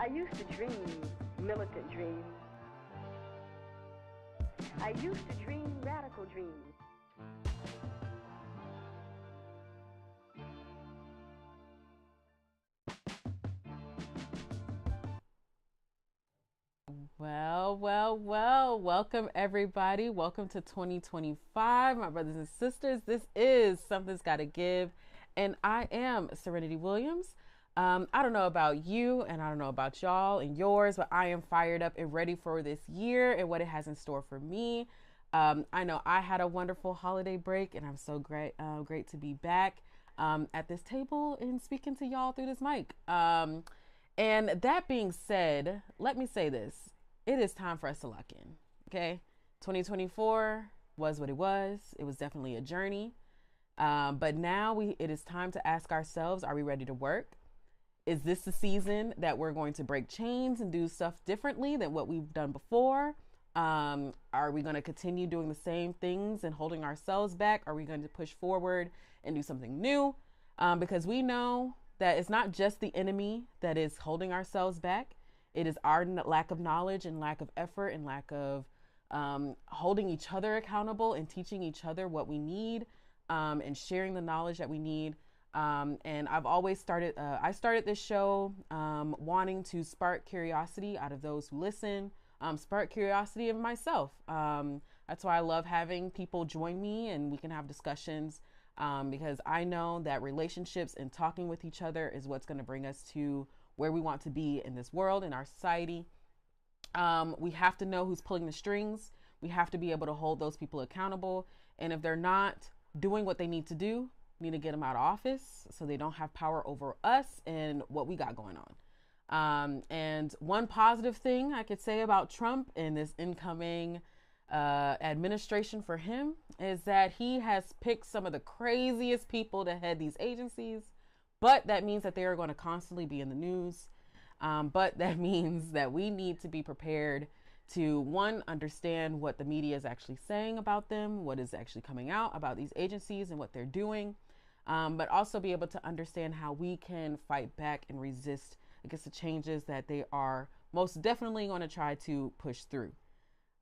I used to dream militant dreams. I used to dream radical dreams. Well, welcome everybody. Welcome to 2025, my brothers and sisters. This is Something's Gotta Give, and I am Serenity Williams. I don't know about you, and I don't know about y'all and yours, but I am fired up and ready for this year and what it has in store for me. I know I had a wonderful holiday break, and I'm so great to be back at this table and speaking to y'all through this mic. And that being said, let me say this. It is time for us to lock in, okay? 2024 was what it was. It was definitely a journey. But now it is time to ask ourselves, are we ready to work? Is this the season that we're going to break chains and do stuff differently than what we've done before? Are we going to continue doing the same things and holding ourselves back? Are we going to push forward and do something new? Because we know that it's not just the enemy that is holding ourselves back. It is our lack of knowledge and lack of effort and lack of holding each other accountable and teaching each other what we need and sharing the knowledge that we need. And I've always I started this show wanting to spark curiosity out of those who listen, spark curiosity of myself. That's why I love having people join me and we can have discussions because I know that relationships and talking with each other is what's going to bring us to where we want to be in this world, in our society. We have to know who's pulling the strings. We have to be able to hold those people accountable. And if they're not doing what they need to do, we need to get them out of office so they don't have power over us and what we got going on. And one positive thing I could say about Trump and this incoming administration for him is that he has picked some of the craziest people to head these agencies. But that means that they are going to constantly be in the news. But that means that we need to be prepared to, one, understand what the media is actually saying about them, what is actually coming out about these agencies and what they're doing, but also be able to understand how we can fight back and resist against the changes that they are most definitely going to try to push through.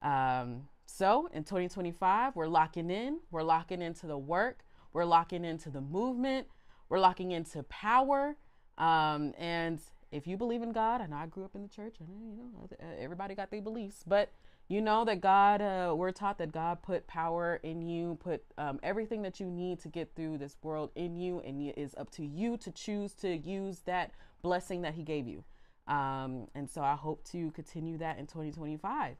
So in 2025, we're locking into the work, we're locking into the movement, we're locking into power. And if you believe in God, I know I grew up in the church, and everybody got their beliefs, but you know that God, we're taught that God put power in you, put everything that you need to get through this world in you, and it is up to you to choose to use that blessing that he gave you. And so I hope to continue that in 2025.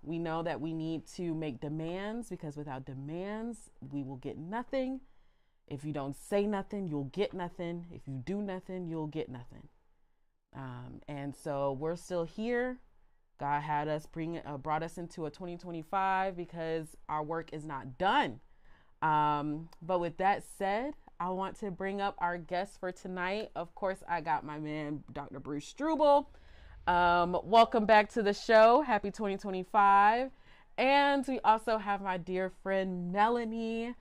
We know that we need to make demands because without demands, we will get nothing. If you don't say nothing, you'll get nothing. If you do nothing, you'll get nothing. And so we're still here. God had us brought us into a 2025 because our work is not done. But with that said, I want to bring up our guest for tonight. Of course, I got my man, Dr. Bruce Struble. Welcome back to the show. Happy 2025. And we also have my dear friend, Melanie,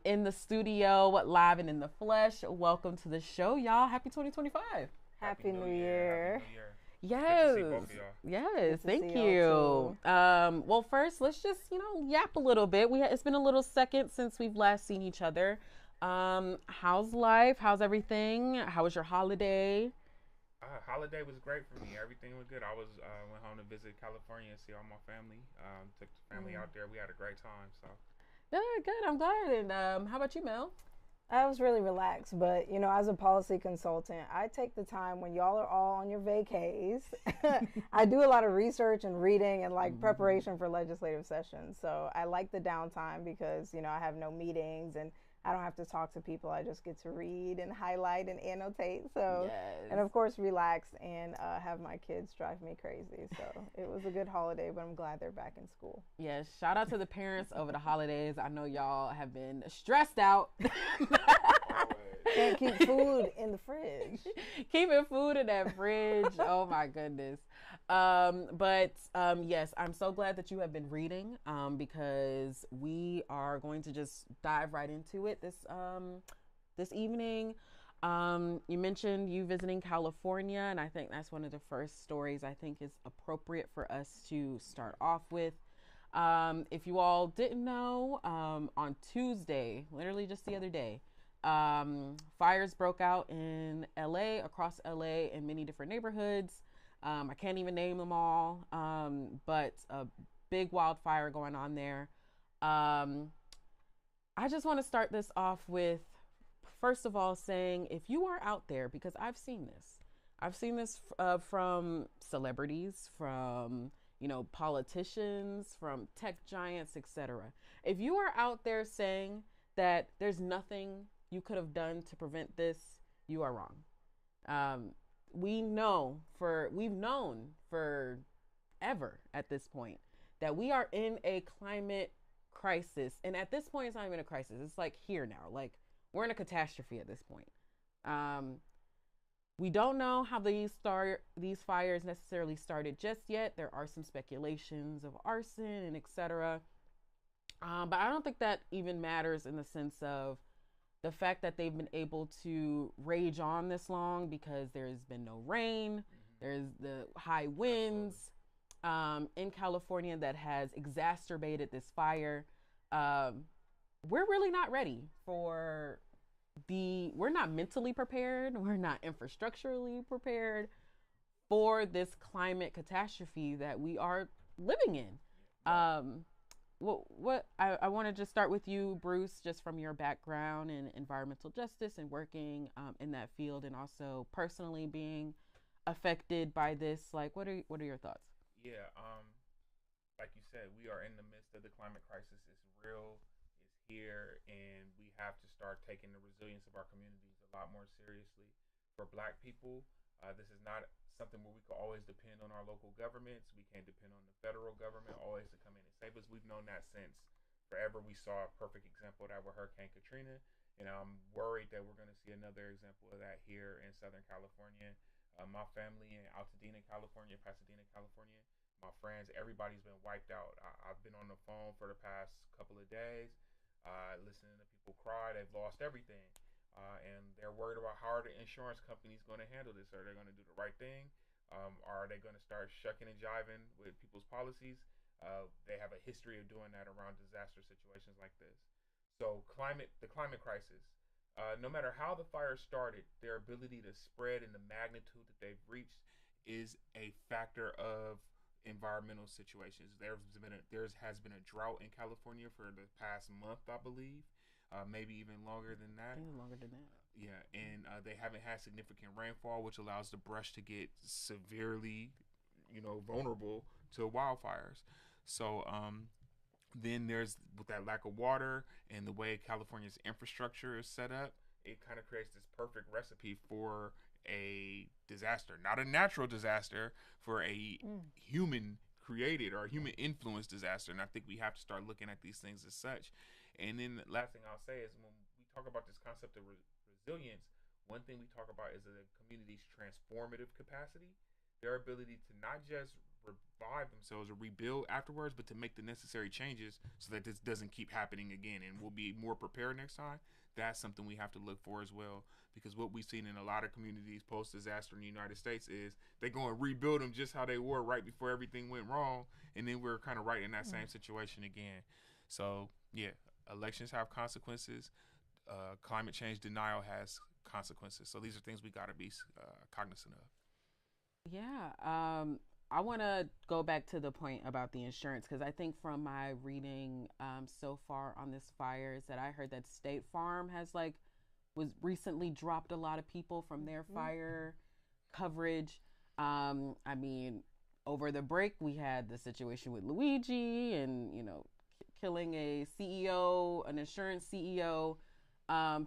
in the studio, live and in the flesh. Welcome to the show, y'all. Happy 2025. Happy New Year. Happy New Year. Yes. Yes. Thank you. Well, first, let's just, yap a little bit. It's been a little second since we've last seen each other. How's life? How's everything? How was your holiday? Holiday was great for me. Everything was good. I went home to visit California and see all my family. Took the family out there. We had a great time. So. Good. I'm glad. And how about you, Mel? I was really relaxed, but as a policy consultant, I take the time when y'all are all on your vacays. I do a lot of research and reading and preparation for legislative sessions. So I like the downtime because, I have no meetings and I don't have to talk to people. I just get to read and highlight and annotate. So, yes. And of course, relax and have my kids drive me crazy. So it was a good holiday, but I'm glad they're back in school. Yes. Shout out to the parents over the holidays. I know y'all have been stressed out. Can't keep food in the fridge. Keeping food in that fridge. Oh my goodness. But yes, I'm so glad that you have been reading because we are going to just dive right into it this evening. You mentioned you visiting California, and I think that's one of the first stories I think is appropriate for us to start off with. If you all didn't know, on Tuesday, literally just the other day, fires broke out in LA, across LA, in many different neighborhoods. I can't even name them all, but a big wildfire going on there. I just want to start this off with, first of all, saying if you are out there, because I've seen this from celebrities, from politicians, from tech giants, etc. If you are out there saying that there's nothing you could have done to prevent this, you are wrong. We've known forever at this point that we are in a climate crisis, and at this point, it's not even a crisis. It's like here now, like we're in a catastrophe at this point. We don't know how these fires necessarily started just yet. There are some speculations of arson and etc. But I don't think that even matters in the sense of the fact that they've been able to rage on this long because there's been no rain. There's the high winds in California that has exacerbated this fire. We're really not ready for we're not mentally prepared. We're not infrastructurally prepared for this climate catastrophe that we are living in. What I want to just start with you, Bruce, just from your background in environmental justice and working in that field, and also personally being affected by this. Like, what are your thoughts? Yeah, like you said, we are in the midst of the climate crisis. It's real, it's here, and we have to start taking the resilience of our communities a lot more seriously. For Black people, this is not something where we can always depend on our local governments. We can't depend on the federal government always to come in and save us. We've known that since forever. We saw a perfect example of that with Hurricane Katrina, and I'm worried that we're going to see another example of that here in Southern California. My family in Altadena, California, Pasadena, California, my friends, everybody's been wiped out. I've been on the phone for the past couple of days, listening to people cry. They've lost everything. And they're worried about how are the insurance companies going to handle this. Are they going to do the right thing? Are they going to start shucking and jiving with people's policies? They have a history of doing that around disaster situations like this. So the climate crisis, no matter how the fire started, their ability to spread and the magnitude that they've reached is a factor of environmental situations. There has been a drought in California for the past month, I believe. Maybe even longer than that. Even longer than that. Yeah, and they haven't had significant rainfall, which allows the brush to get severely, vulnerable to wildfires. So then there's, with that lack of water and the way California's infrastructure is set up, it kind of creates this perfect recipe for a disaster, not a natural disaster, for a human created or human influenced disaster. And I think we have to start looking at these things as such. And then the last thing I'll say is when we talk about this concept of resilience, one thing we talk about is the community's transformative capacity, their ability to not just revive themselves or rebuild afterwards, but to make the necessary changes so that this doesn't keep happening again and we'll be more prepared next time. That's something we have to look for as well, because what we've seen in a lot of communities post-disaster in the United States is they go and rebuild them just how they were right before everything went wrong, and then we're kind of right in that same situation again. So, yeah. Elections have consequences. Climate change denial has consequences. So these are things we got to be cognizant of. Yeah. I want to go back to the point about the insurance, because I think from my reading so far on this fire is that I heard that State Farm was recently dropped a lot of people from their fire coverage. I mean, over the break, we had the situation with Luigi and, killing a CEO, an insurance CEO.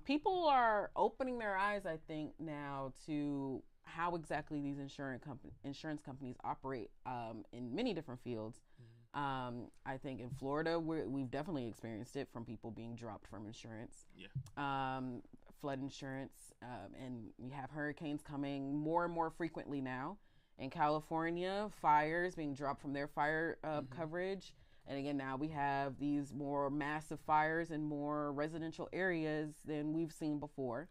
People are opening their eyes, I think, now to how exactly these insurance companies operate in many different fields. I think in Florida, we've definitely experienced it from people being dropped from insurance. Yeah. Flood insurance, and we have hurricanes coming more and more frequently now. In California, fires being dropped from their fire coverage. And again, now we have these more massive fires in more residential areas than we've seen before.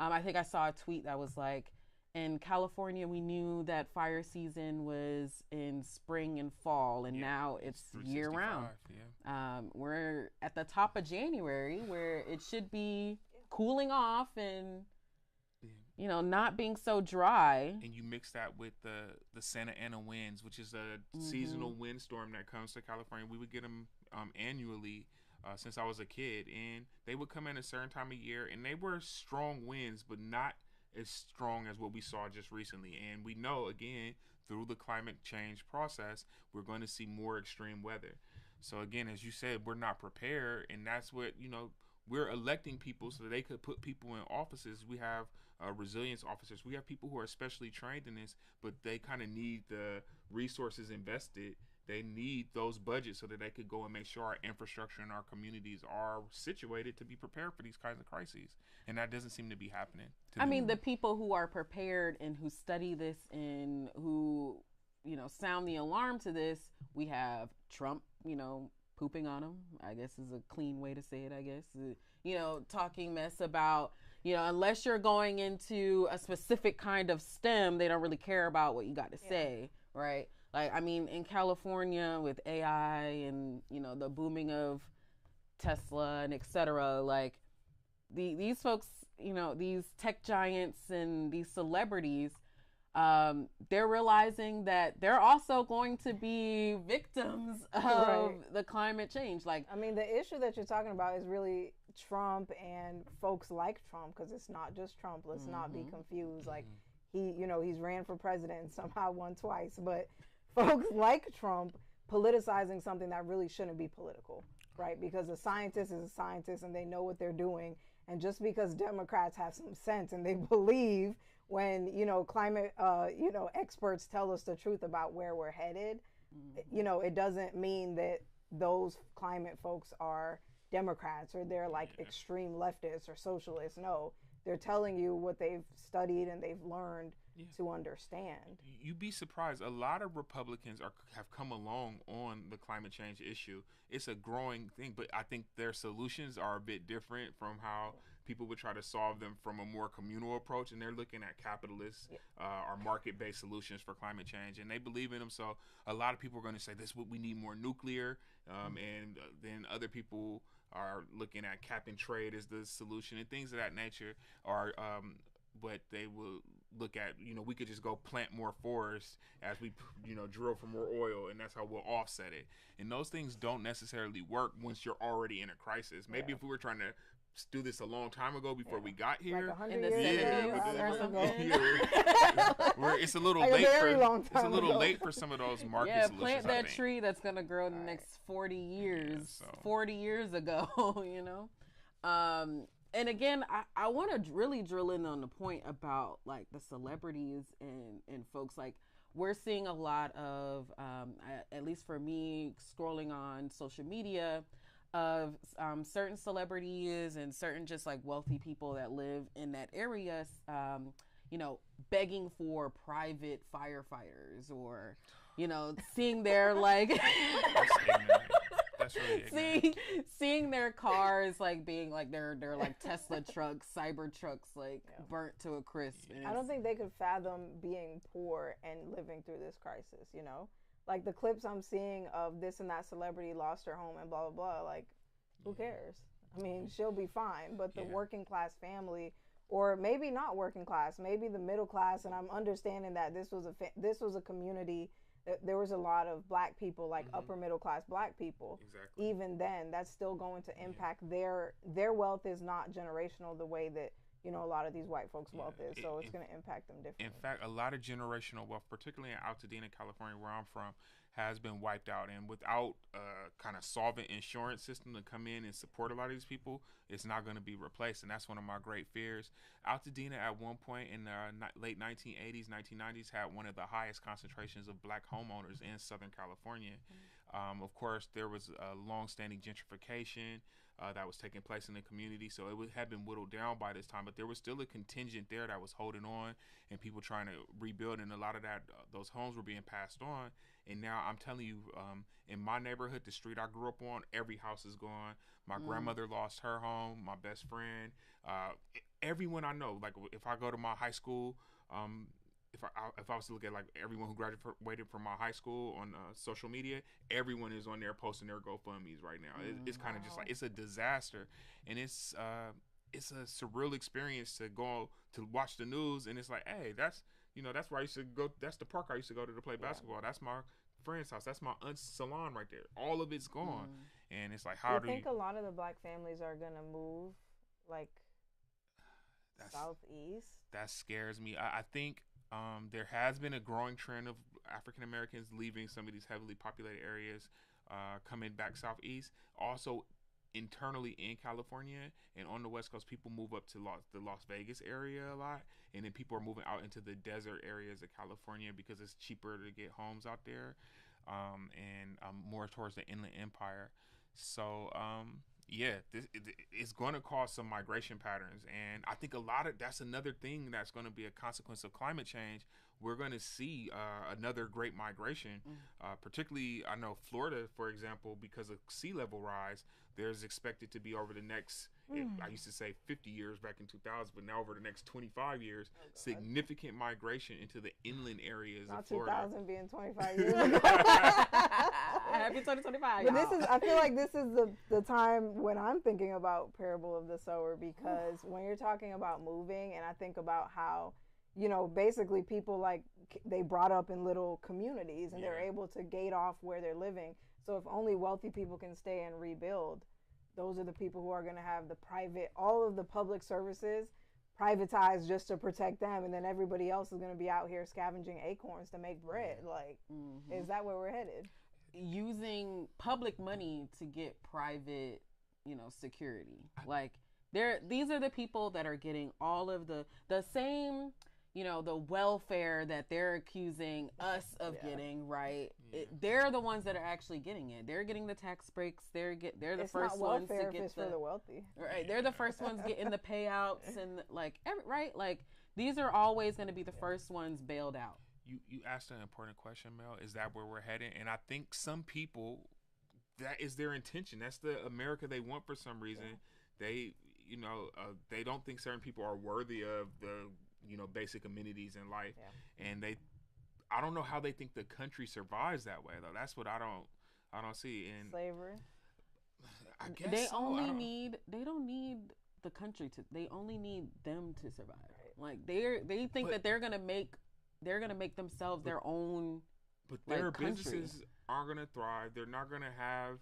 I think I saw a tweet that was like, in California, we knew that fire season was in spring and fall, and now it's year round. We're at the top of January, where it should be cooling off and not being so dry. And you mix that with the Santa Ana winds, which is a seasonal windstorm that comes to California. We would get them annually since I was a kid, and they would come in a certain time of year, and they were strong winds, but not as strong as what we saw just recently. And we know, again, through the climate change process, we're going to see more extreme weather. So again, as you said, we're not prepared, and that's what, we're electing people so that they could put people in offices. We have resilience officers. We have people who are specially trained in this, but they kind of need the resources invested. They need those budgets so that they could go and make sure our infrastructure and our communities are situated to be prepared for these kinds of crises. And that doesn't seem to be happening. I mean, the people who are prepared and who study this and who, sound the alarm to this, we have Trump, pooping on them, I guess is a clean way to say it, I guess. Talking mess about, unless you're going into a specific kind of STEM, they don't really care about what you got to say, right? Like, I mean, in California with AI and, the booming of Tesla and et cetera, like these folks, these tech giants and these celebrities, they're realizing that they're also going to be victims of the climate change. Like, I mean, the issue that you're talking about is really Trump and folks like Trump, because it's not just Trump. Let's not be confused. Like, he's ran for president and somehow won twice, but folks like Trump politicizing something that really shouldn't be political, right? Because a scientist is a scientist and they know what they're doing. And just because Democrats have some sense and they believe when, climate, experts tell us the truth about where we're headed, it doesn't mean that those climate folks are Democrats or they're like extreme leftists or socialists. No, they're telling you what they've studied and they've learned to understand. You'd be surprised. A lot of Republicans have come along on the climate change issue. It's a growing thing, but I think their solutions are a bit different from how people would try to solve them from a more communal approach. And they're looking at capitalist or market-based solutions for climate change, and they believe in them. So a lot of people are going to say this: we need more nuclear, and then other people are looking at cap and trade as the solution and things of that nature. Or but they will look at, we could just go plant more forests as we, drill for more oil, and that's how we'll offset it. And those things don't necessarily work once you're already in a crisis. Maybe if we were trying to do this a long time ago before we got here, like 100 years ago. It's a little like late it's a little late for some of those market solutions. Plant that tree that's gonna grow in the next 40 years. 40 years ago, And again, I want to really drill in on the point about like the celebrities and folks. Like, we're seeing a lot of, at least for me, scrolling on social media, of certain celebrities and certain just like wealthy people that live in that area, begging for private firefighters, or, seeing their like seeing their cars like being like they're like Tesla trucks, cyber trucks, like burnt to a crisp. I don't think they could fathom being poor and living through this crisis, like the clips I'm seeing of this and that celebrity lost her home and blah blah blah. Like, who cares? I mean, she'll be fine, but the working class family, or maybe not working class, maybe the middle class, and I'm understanding that this was a community. There was a lot of black people, like upper middle class black people. Exactly. Even then, that's still going to impact their wealth is not generational the way that a lot of these white folks' wealth is. So it's going to impact them differently. In fact, a lot of generational wealth, particularly in Altadena, California, where I'm from, has been wiped out. And without a kind of solvent insurance system to come in and support a lot of these people, it's not going to be replaced. And that's one of my great fears. Altadena at one point in the late 1980s, 1990s had one of the highest concentrations of black homeowners in Southern California. Of course, there was a long-standing gentrification that was taking place in the community, so it had been whittled down by this time, but there was still a contingent there that was holding on and people trying to rebuild, and a lot of that those homes were being passed on. And now I'm telling you, in my neighborhood, the street I grew up on, every house is gone. My grandmother lost her home, my best friend, everyone I know, like if I go to my high school, if I was to look at like everyone who graduated from my high school on social media, everyone is on there posting their GoFundMe's right now. It's kind of just like, it's a disaster, and it's a surreal experience to go to watch the news, and it's like, hey, that's where I used to go. That's the park I used to go to play basketball. That's my friend's house. That's my aunt's salon right there. All of it's gone, and it's like, how do you think a lot of the black families are gonna move like southeast? That scares me. I think there has been a growing trend of African Americans leaving some of these heavily populated areas, coming back southeast. Also, internally in California and on the West Coast, people move up to the Las Vegas area a lot, and then people are moving out into the desert areas of California because it's cheaper to get homes out there, and more towards the Inland Empire. So it's going to cause some migration patterns, and I think that's another thing that's going to be a consequence of climate change. We're going to see another great migration, particularly, I know Florida, for example, because of sea level rise, there's expected to be over the next, I used to say 50 years back in 2000, but now over the next 25 years, significant migration into the inland areas of Florida. 2000 being 25 years ago. Happy 2025, but I feel like this is the time when I'm thinking about Parable of the Sower, because when you're talking about moving, and I think about how, basically people like they brought up in little communities, and they're able to gate off where they're living. So if only wealthy people can stay and rebuild, those are the people who are going to have all of the public services privatized just to protect them, and then everybody else is going to be out here scavenging acorns to make bread. Like, is that where we're headed? Using public money to get private, security. Like, these are the people that are getting all of the same, the welfare that they're accusing us of getting, right? They're the ones that are actually getting it. They're getting the tax breaks. They're the first ones to get it's for the wealthy. Right. They're the first ones getting the payouts and right? Like, these are always going to be the first ones bailed out. You asked an important question, Mel. Is that where we're headed? And I think some people, that is their intention. That's the America they want for some reason. They, they don't think certain people are worthy of the basic amenities in life, and I don't know how they think the country survives that way, though. That's what I don't see. And slavery, I guess they they don't need the country they only need them to survive. Like, they think that they're gonna make themselves their own, but their country. businesses are gonna thrive. They're not gonna have,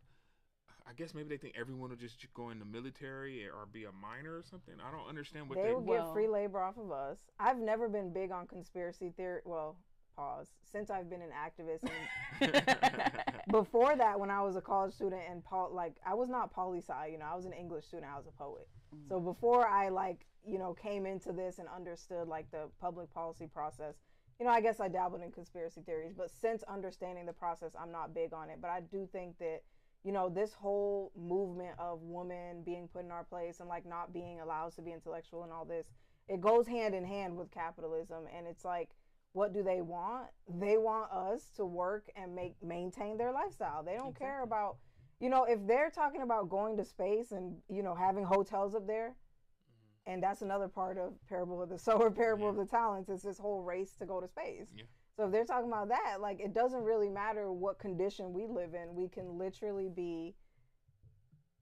I guess maybe they think everyone will just go in the military or be a miner or something. I don't understand what they will get free labor off of us. I've never been big on conspiracy theory. Well, pause. Since I've been an activist, and before that, when I was a college student, and I was not poli-sci. I was an English student. I was a poet. So before I came into this and understood the public policy process, I guess I dabbled in conspiracy theories. But since understanding the process, I'm not big on it. But I do think that, this whole movement of women being put in our place and not being allowed to be intellectual and all this, it goes hand in hand with capitalism. And it's like, what do they want? They want us to work and maintain their lifestyle. They don't care about, if they're talking about going to space and, having hotels up there, and that's another part of Parable of the Sower, Parable of the Talents, is this whole race to go to space. Yeah. So if they're talking about that, it doesn't really matter what condition we live in. We can literally be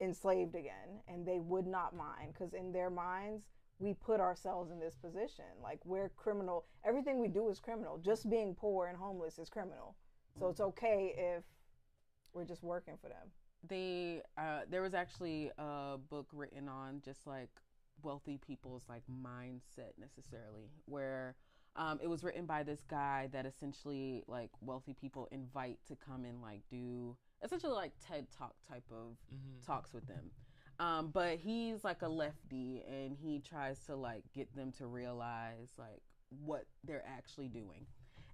enslaved again, and they would not mind, because in their minds, we put ourselves in this position. We're criminal. Everything we do is criminal. Just being poor and homeless is criminal. So it's okay if we're just working for them. There was actually a book written on just wealthy people's mindset necessarily, where it was written by this guy that essentially wealthy people invite to come and do essentially TED Talk type of talks with them. But he's a lefty, and he tries to get them to realize what they're actually doing.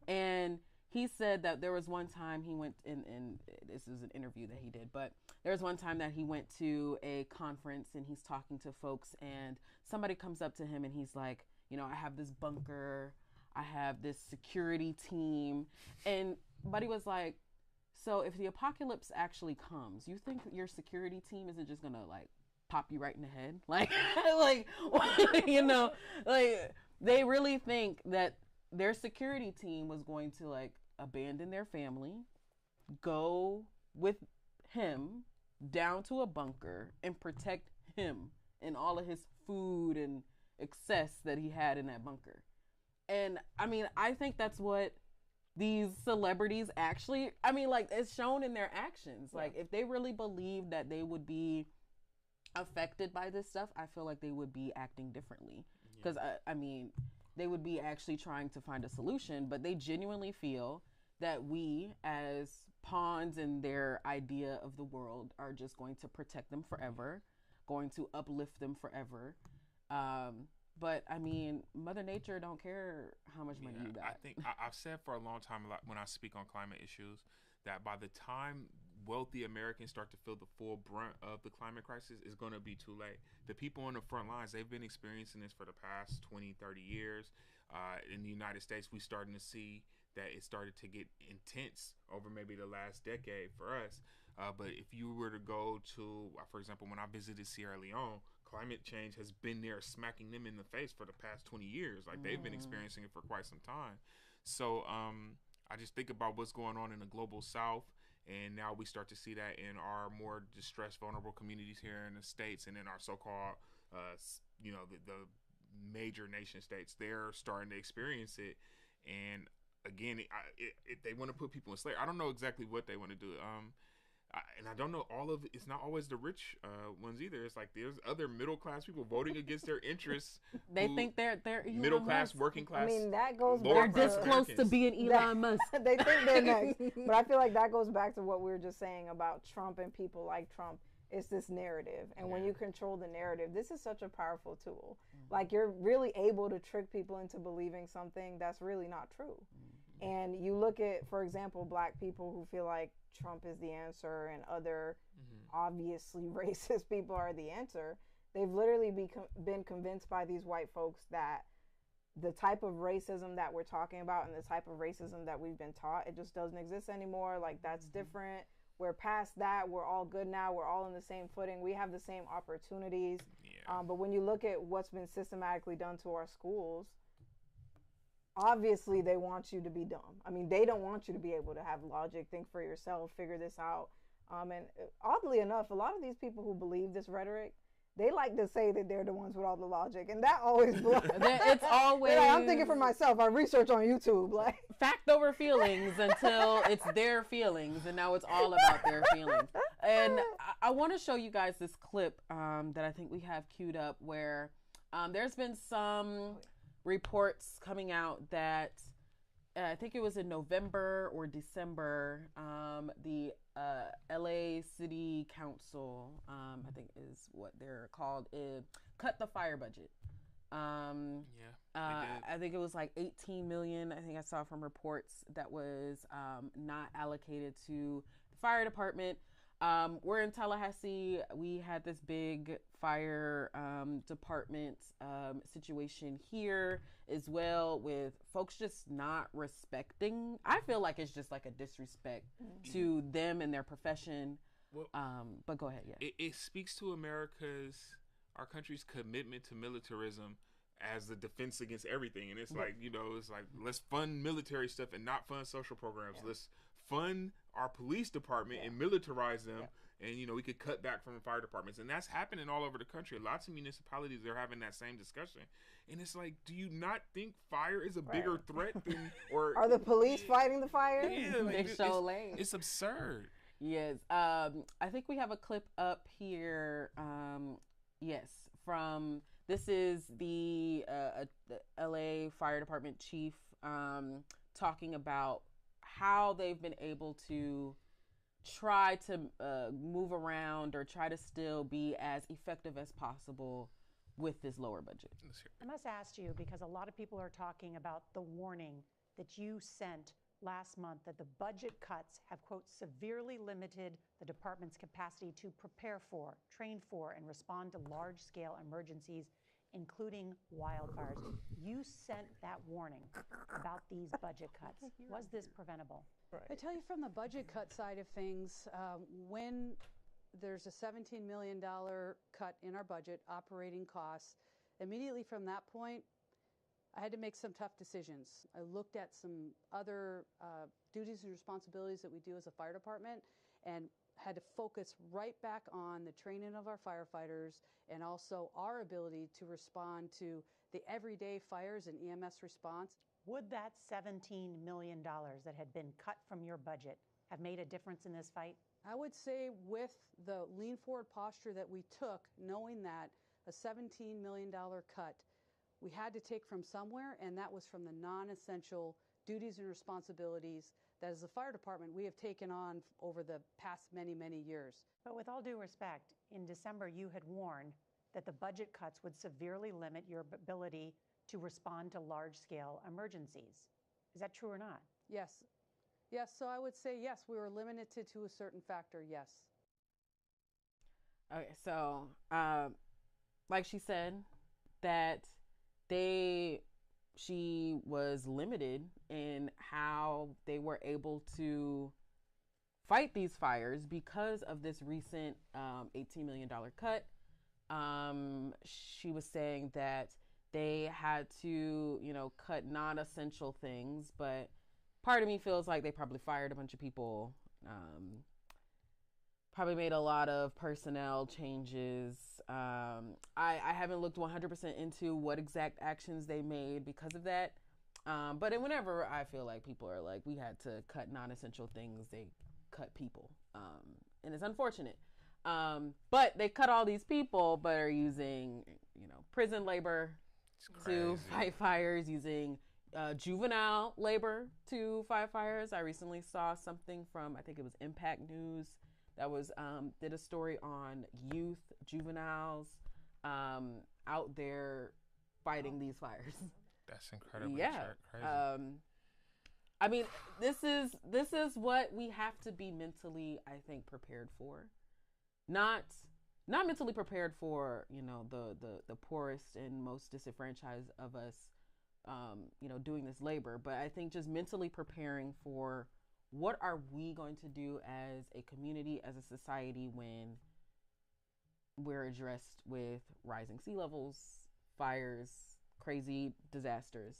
And he said that there was one time he went in this is an interview that he did, but there was one time that he went to a conference, and he's talking to folks, and somebody comes up to him, and he's like, I have this bunker, I have this security team. And Buddy was like, so if the apocalypse actually comes, you think your security team isn't just gonna pop you right in the head. Like, like, you know, like they really think that their security team was going to like abandon their family, go with him down to a bunker and protect him and all of his food and excess that he had in that bunker. And I mean, I think that's what these celebrities actually, I mean, like it's shown in their actions. Like if they really believed that they would be affected by this stuff, I feel like they would be acting differently. Because I mean, they would be actually trying to find a solution, but they genuinely feel that we as pawns in their idea of the world are just going to protect them forever, going to uplift them forever. But I mean, Mother Nature don't care how much money you got. I think I've said for a long time, a lot, when I speak on climate issues, that by the time wealthy Americans start to feel the full brunt of the climate crisis, it's going to be too late. The people on the front lines, they've been experiencing this for the past 20, 30 years. In the United States, we're starting to see that it started to get intense over maybe the last decade for us. But if you were to go to, for example, when I visited Sierra Leone, climate change has been there smacking them in the face for the past 20 years. Like they've been experiencing it for quite some time. So I just think about what's going on in the global South. And now we start to see that in our more distressed, vulnerable communities here in the States and in our so-called, the major nation states. They're starting to experience it. And again, they want to put people in slavery. I don't know exactly what they want to do. And I don't know it's not always the rich ones either. It's like there's other middle class people voting against their interests. They think they're middle class, working class. I mean, that goes they're back this close to being Elon Musk. They think they're next. But I feel like that goes back to what we were just saying about Trump and people like Trump. It's this narrative. And when you control the narrative, this is such a powerful tool. Like you're really able to trick people into believing something that's really not true. And you look at, for example, black people who feel like Trump is the answer and other obviously racist people are the answer. They've literally been convinced by these white folks that the type of racism that we're talking about and the type of racism that we've been taught, it just doesn't exist anymore. Like that's different. We're past that. We're all good now. We're all on the same footing. We have the same opportunities. But when you look at what's been systematically done to our schools, obviously they want you to be dumb. I mean, they don't want you to be able to have logic, think for yourself, figure this out. And oddly enough, a lot of these people who believe this rhetoric, they like to say that they're the ones with all the logic, and that always blows. It's always like, I'm thinking for myself. I research on YouTube, like fact over feelings until it's their feelings, and now it's all about their feelings. And I want to show you guys this clip that I think we have queued up, where there's been some reports coming out that I think it was in November or December, the LA City Council, I think is what they're called, cut the fire budget. I think it was like 18 million. I think I saw from reports that was not allocated to the fire department. We're in Tallahassee. We had this big fire department situation here as well, with folks just not respecting. I feel like it's just like a disrespect to them and their profession. Well, but go ahead. Yeah, it speaks to our country's commitment to militarism as the defense against everything. And it's like, it's like, let's fund military stuff and not fund social programs. Let's fund our police department and militarize them. And, we could cut back from the fire departments. And that's happening all over the country. Lots of municipalities are having that same discussion. And it's like, do you not think fire is a bigger threat than, or are the police fighting the fire? Yeah, like, it's absurd. Yes. I think we have a clip up here. Yes. This is the LA Fire Department chief talking about how they've been able to try to move around or try to still be as effective as possible with this lower budget. I must ask you, because a lot of people are talking about the warning that you sent last month that the budget cuts have, quote, severely limited the department's capacity to prepare for, train for, and respond to large-scale emergencies, including wildfires. You sent that warning about these budget cuts. Was this preventable? I tell you, from the budget cut side of things, when there's a $17 million cut in our budget, operating costs. Immediately from that point, I had to make some tough decisions. I looked at some other duties and responsibilities that we do as a fire department and had to focus right back on the training of our firefighters and also our ability to respond to the everyday fires and EMS response. Would that $17 million that had been cut from your budget have made a difference in this fight? I would say with the lean forward posture that we took, knowing that a $17 million cut, we had to take from somewhere, and that was from the non-essential duties and responsibilities that as a fire department we have taken on over the past many, many years. But with all due respect, in December you had warned that the budget cuts would severely limit your ability to respond to large-scale emergencies. Is that true or not? Yes. Yes, so I would say yes, we were limited to a certain factor, yes. Okay, so like she said, that she was limited in how they were able to fight these fires because of this recent $18 million cut. She was saying that they had to, cut non-essential things, but part of me feels like they probably fired a bunch of people, probably made a lot of personnel changes. I haven't looked 100% into what exact actions they made because of that. But whenever I feel like people are like, we had to cut non-essential things, they cut people. And it's unfortunate. But they cut all these people, but are using, prison labor to fight fires, using juvenile labor to fight fires. I recently saw something from, I think it was Impact News, that was did a story on youth, juveniles out there fighting these fires. That's incredibly crazy. I mean, this is what we have to be mentally, I think, prepared for. Not mentally prepared for, the poorest and most disenfranchised of us, doing this labor, but I think just mentally preparing for what are we going to do as a community, as a society, when we're addressed with rising sea levels, fires, crazy disasters.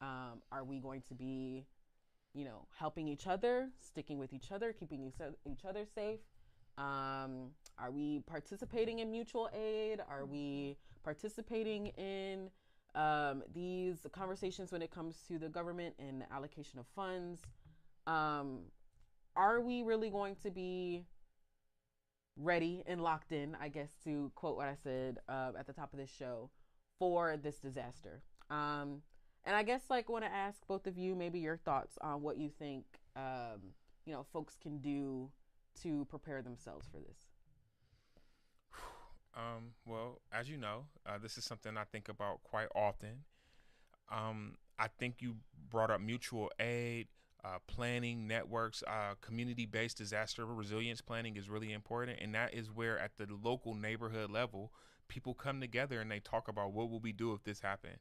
Are we going to be, helping each other, sticking with each other, keeping each other safe? Are we participating in mutual aid? Are we participating in these conversations when it comes to the government and the allocation of funds? Are we really going to be ready and locked in, I guess, to quote what I said at the top of this show, for this disaster? And I guess, want to ask both of you maybe your thoughts on what you think, folks can do to prepare themselves for this. Well, as you know, this is something I think about quite often. I think you brought up mutual aid, planning, networks, community-based disaster resilience planning is really important. And that is where at the local neighborhood level, people come together and they talk about what will we do if this happened.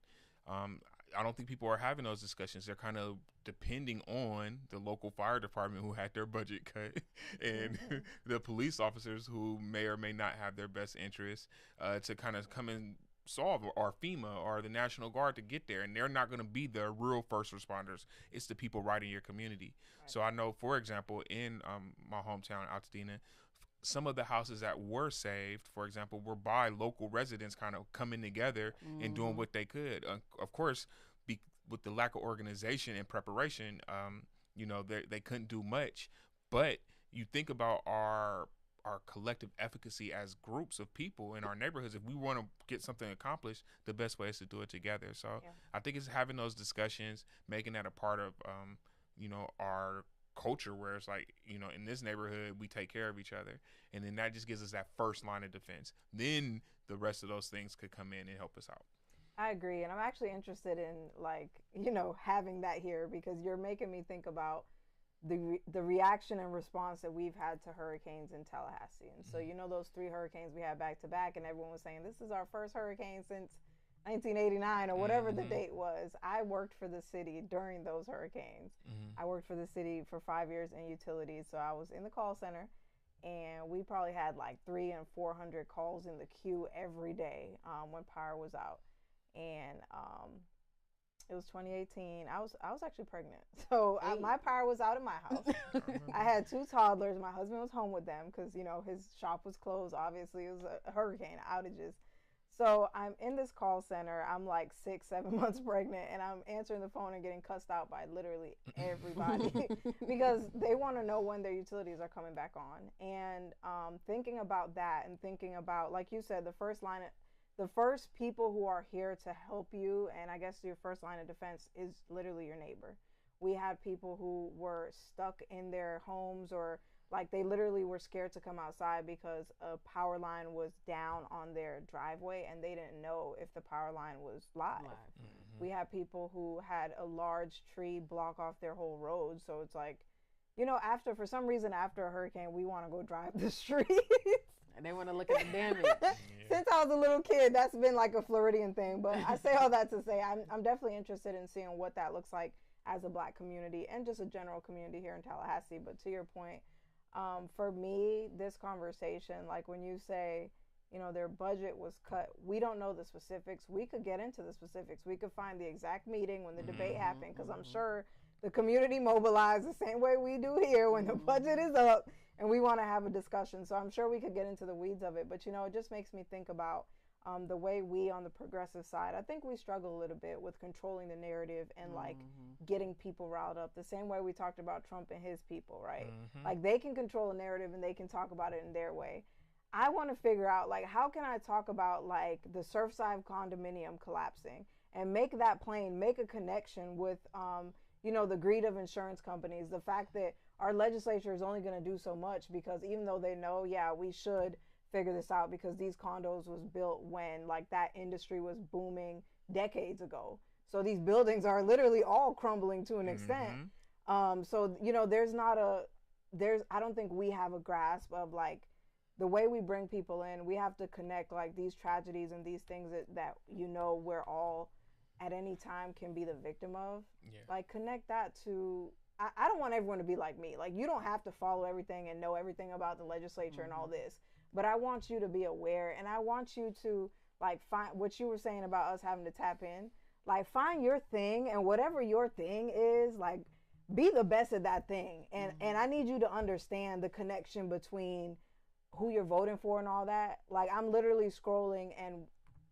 I don't think people are having those discussions. They're kind of depending on the local fire department who had their budget cut and the police officers who may or may not have their best interests to kind of come and solve, or FEMA or the National Guard to get there. And they're not going to be the real first responders. It's the people right in your community. Right. So I know, for example, in my hometown, Altadena, some of the houses that were saved, for example, were by local residents kind of coming together and doing what they could. Of course, with the lack of organization and preparation, they couldn't do much. But you think about our collective efficacy as groups of people in our neighborhoods. If we want to get something accomplished, the best way is to do it together. So I think it's having those discussions, making that a part of, our culture, where it's like, in this neighborhood, we take care of each other. And then that just gives us that first line of defense. Then the rest of those things could come in and help us out. I agree. And I'm actually interested in, having that here, because you're making me think about the reaction and response that we've had to hurricanes in Tallahassee. And so, those 3 hurricanes we had back to back, and everyone was saying, this is our first hurricane since 1989 or whatever the date was. I worked for the city during those hurricanes. I worked for the city for 5 years in utilities. So I was in the call center, and we probably had like 300 and 400 calls in the queue every day when power was out. And it was 2018. I was actually pregnant, so my power was out at my house. I had 2 toddlers. My husband was home with them because his shop was closed. Obviously, it was a hurricane outages. So I'm in this call center. I'm like 6-7 months pregnant, and I'm answering the phone and getting cussed out by literally everybody because they want to know when their utilities are coming back on. And thinking about that, and thinking about, like you said, the first people who are here to help you, and I guess your first line of defense is literally your neighbor. We had people who were stuck in their homes, or like they literally were scared to come outside because a power line was down on their driveway and they didn't know if the power line was live. Mm-hmm. We had people who had a large tree block off their whole road. So it's like, for some reason, after a hurricane, we want to go drive the streets. And they want to look at the damage. Since I was a little kid, that's been like a Floridian thing. But I say all that to say I'm definitely interested in seeing what that looks like as a Black community and just a general community here in Tallahassee. But to your point, for me, this conversation, like when you say, their budget was cut, we don't know the specifics. We could get into the specifics. We could find the exact meeting when the debate happened, because I'm sure the community mobilized the same way we do here when the budget is up and we want to have a discussion. So I'm sure we could get into the weeds of it. But, it just makes me think about the way we on the progressive side, I think we struggle a little bit with controlling the narrative and like getting people riled up the same way we talked about Trump and his people, right? Like they can control a narrative and they can talk about it in their way. I want to figure out, like, how can I talk about like the Surfside condominium collapsing and make that plain, make a connection with, the greed of insurance companies, the fact that our legislature is only going to do so much because even though they know, we should figure this out because these condos was built when like that industry was booming decades ago. So these buildings are literally all crumbling to an extent. So, I don't think we have a grasp of like the way we bring people in. We have to connect like these tragedies and these things that we're all at any time can be the victim of. Like connect that to, I don't want everyone to be like me. Like you don't have to follow everything and know everything about the legislature and all this. But I want you to be aware, and I want you to like find what you were saying about us having to tap in. Like find your thing, and whatever your thing is, like be the best at that thing. And I need you to understand the connection between who you're voting for and all that. Like I'm literally scrolling, and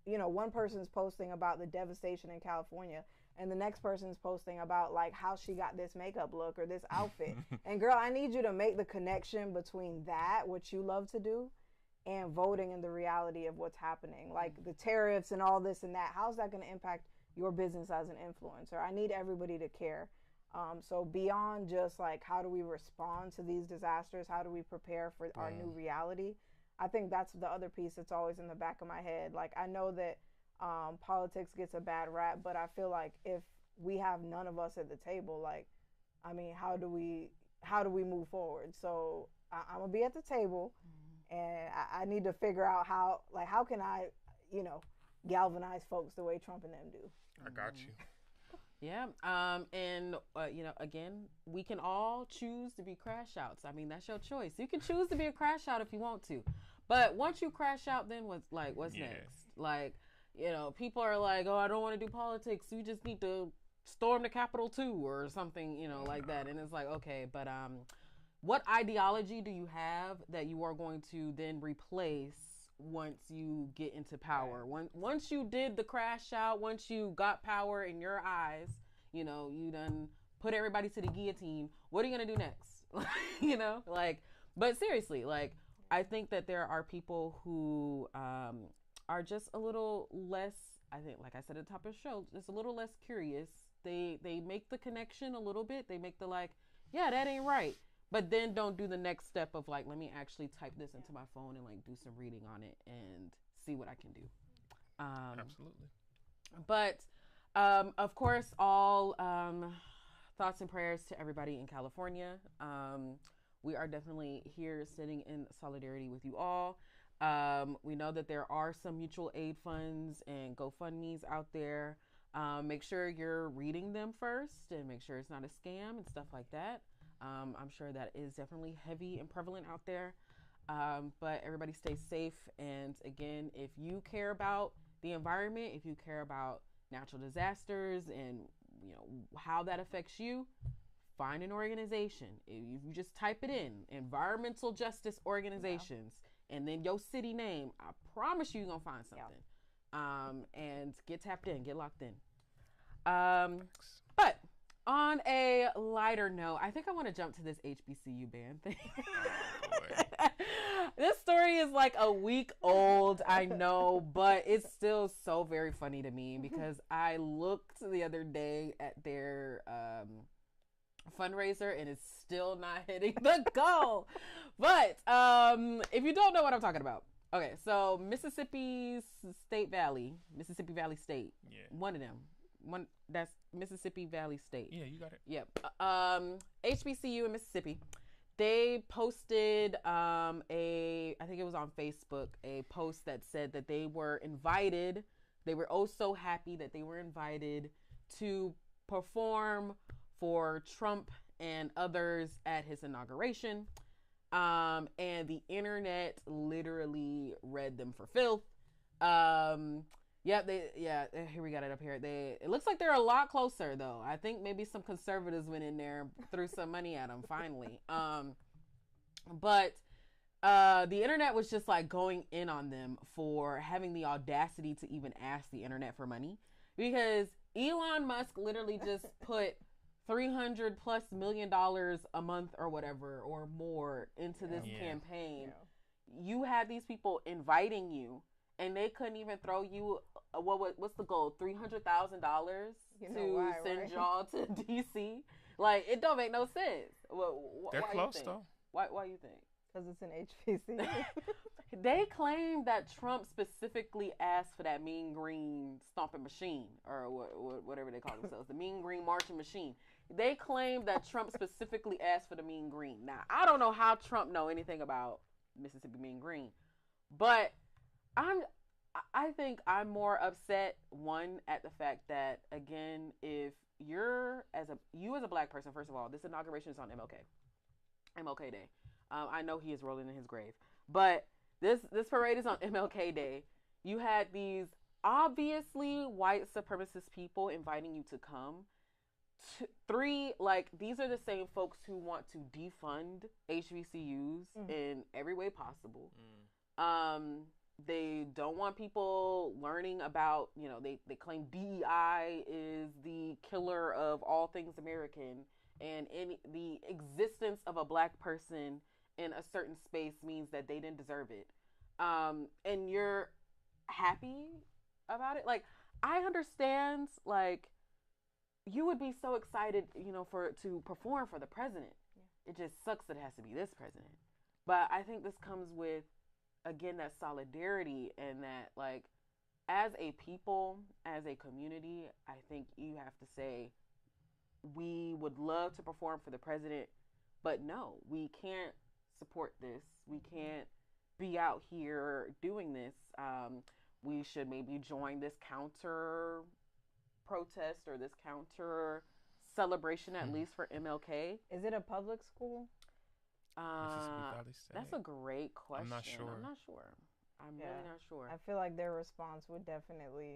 one person's posting about the devastation in California, and the next person's posting about like how she got this makeup look or this outfit. And girl, I need you to make the connection between that, what you love to do, and voting and the reality of what's happening, like the tariffs and all this and that. How's that going to impact your business as an influencer? I need everybody to care. So beyond just like how do we respond to these disasters, how do we prepare for our new reality? I think that's the other piece that's always in the back of my head. Like I know that politics gets a bad rap, but I feel like if we have none of us at the table, like, I mean, how do we move forward? So I'm gonna be at the table. And I need to figure out how can I, galvanize folks the way Trump and them do. I got you. Yeah. And, again, we can all choose to be crash outs. I mean, that's your choice. You can choose to be a crash out if you want to. But once you crash out, then what's next? Like, people are like, oh, I don't want to do politics. You just need to storm the Capitol too or something, like that. And it's like, okay, but what ideology do you have that you are going to then replace once you get into power? Once you did the crash out, once you got power in your eyes, you done put everybody to the guillotine. What are you going to do next? But seriously, like, I think that there are people who are just a little less, I think, like I said at the top of the show, just a little less curious. They make the connection a little bit. They make the like, yeah, that ain't right. But then don't do the next step of like, let me actually type this into my phone and like do some reading on it and see what I can do. Absolutely. But of course, all thoughts and prayers to everybody in California. We are definitely here sitting in solidarity with you all. We know that there are some mutual aid funds and GoFundMes out there. Make sure you're reading them first and make sure it's not a scam and stuff like that. I'm sure that is definitely heavy and prevalent out there. But everybody stay safe. And again, if you care about the environment, if you care about natural disasters and how that affects you, find an organization. If you just type it in, environmental justice organizations, and then your city name, I promise you're gonna find something. And get tapped in, get locked in. But on a lighter note, I think I want to jump to this HBCU ban thing. This story is like a week old, I know, but it's still so very funny to me because I looked the other day at their fundraiser and it's still not hitting the goal. But if you don't know what I'm talking about, okay, so Mississippi Valley State, one of them, that's Mississippi Valley State. Yeah, you got it. Yep. HBCU in Mississippi. They posted I think it was on Facebook, a post that said that they were invited. They were oh so happy that they were invited to perform for Trump and others at his inauguration. And the internet literally read them for filth. Here we got it up here. It looks like they're a lot closer though. I think maybe some conservatives went in there, threw some money at them finally. But the internet was just like going in on them for having the audacity to even ask the internet for money, because Elon Musk literally just put $300+ million a month or whatever or more into this campaign. You had these people inviting you, and they couldn't even throw you what's the goal? $300,000 to send y'all to DC. Like, it don't make no sense. They're close though. Why you think? Because it's an HBCU. They claim that Trump specifically asked for that Mean Green stomping machine, or whatever they call themselves, the Mean Green marching machine. They claim that Trump specifically asked for the Mean Green. Now, I don't know how Trump know anything about Mississippi Mean Green, but I think I'm more upset, one, at the fact that, again, if you as a black person, first of all, this inauguration is on MLK Day. I know he is rolling in his grave, but this parade is on MLK Day. You had these obviously white supremacist people inviting you to come. Three, like, these are the same folks who want to defund HBCUs in every way possible. They don't want people learning about, they claim DEI is the killer of all things American, and the existence of a black person in a certain space means that they didn't deserve it. And you're happy about it. Like, I understand, like, you would be so excited, to perform for the president. It just sucks that it has to be this president. But I think this comes with, again, that solidarity, and that, like, as a people, as a community, I think you have to say, we would love to perform for the president, but no, we can't support this. We can't be out here doing this. We should maybe join this counter protest or this counter celebration, at least for MLK. Is it a public school? That's a great question. I'm not sure. I'm really not sure. I feel like their response would definitely,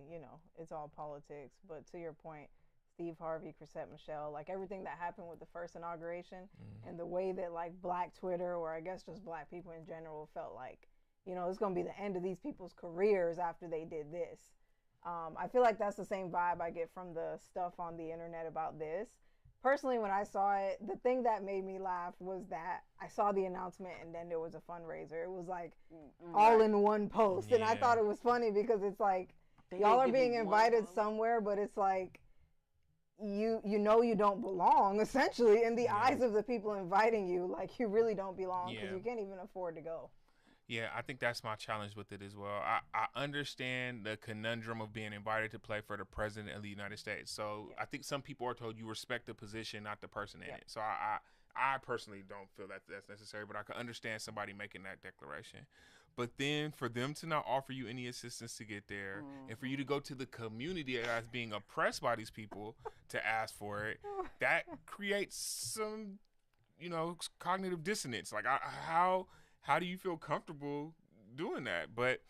it's all politics. But to your point, Steve Harvey, Chrisette Michele, like, everything that happened with the first inauguration and the way that, like, Black Twitter, or I guess just Black people in general, felt like, it's going to be the end of these people's careers after they did this. I feel like that's the same vibe I get from the stuff on the internet about this. Personally, when I saw it, the thing that made me laugh was that I saw the announcement and then there was a fundraiser. It was like all in one post. And I thought it was funny because it's like, y'all are being invited somewhere, but it's like, you don't belong, essentially, in the eyes of the people inviting you. Like, you really don't belong because you can't even afford to go. Yeah, I think that's my challenge with it as well. I understand the conundrum of being invited to play for the president of the United States. So I think some people are told you respect the position, not the person in it. So I personally don't feel that that's necessary, but I can understand somebody making that declaration. But then for them to not offer you any assistance to get there, and for you to go to the community that's being oppressed by these people to ask for it, that creates some, cognitive dissonance. Like, how do you feel comfortable doing that? But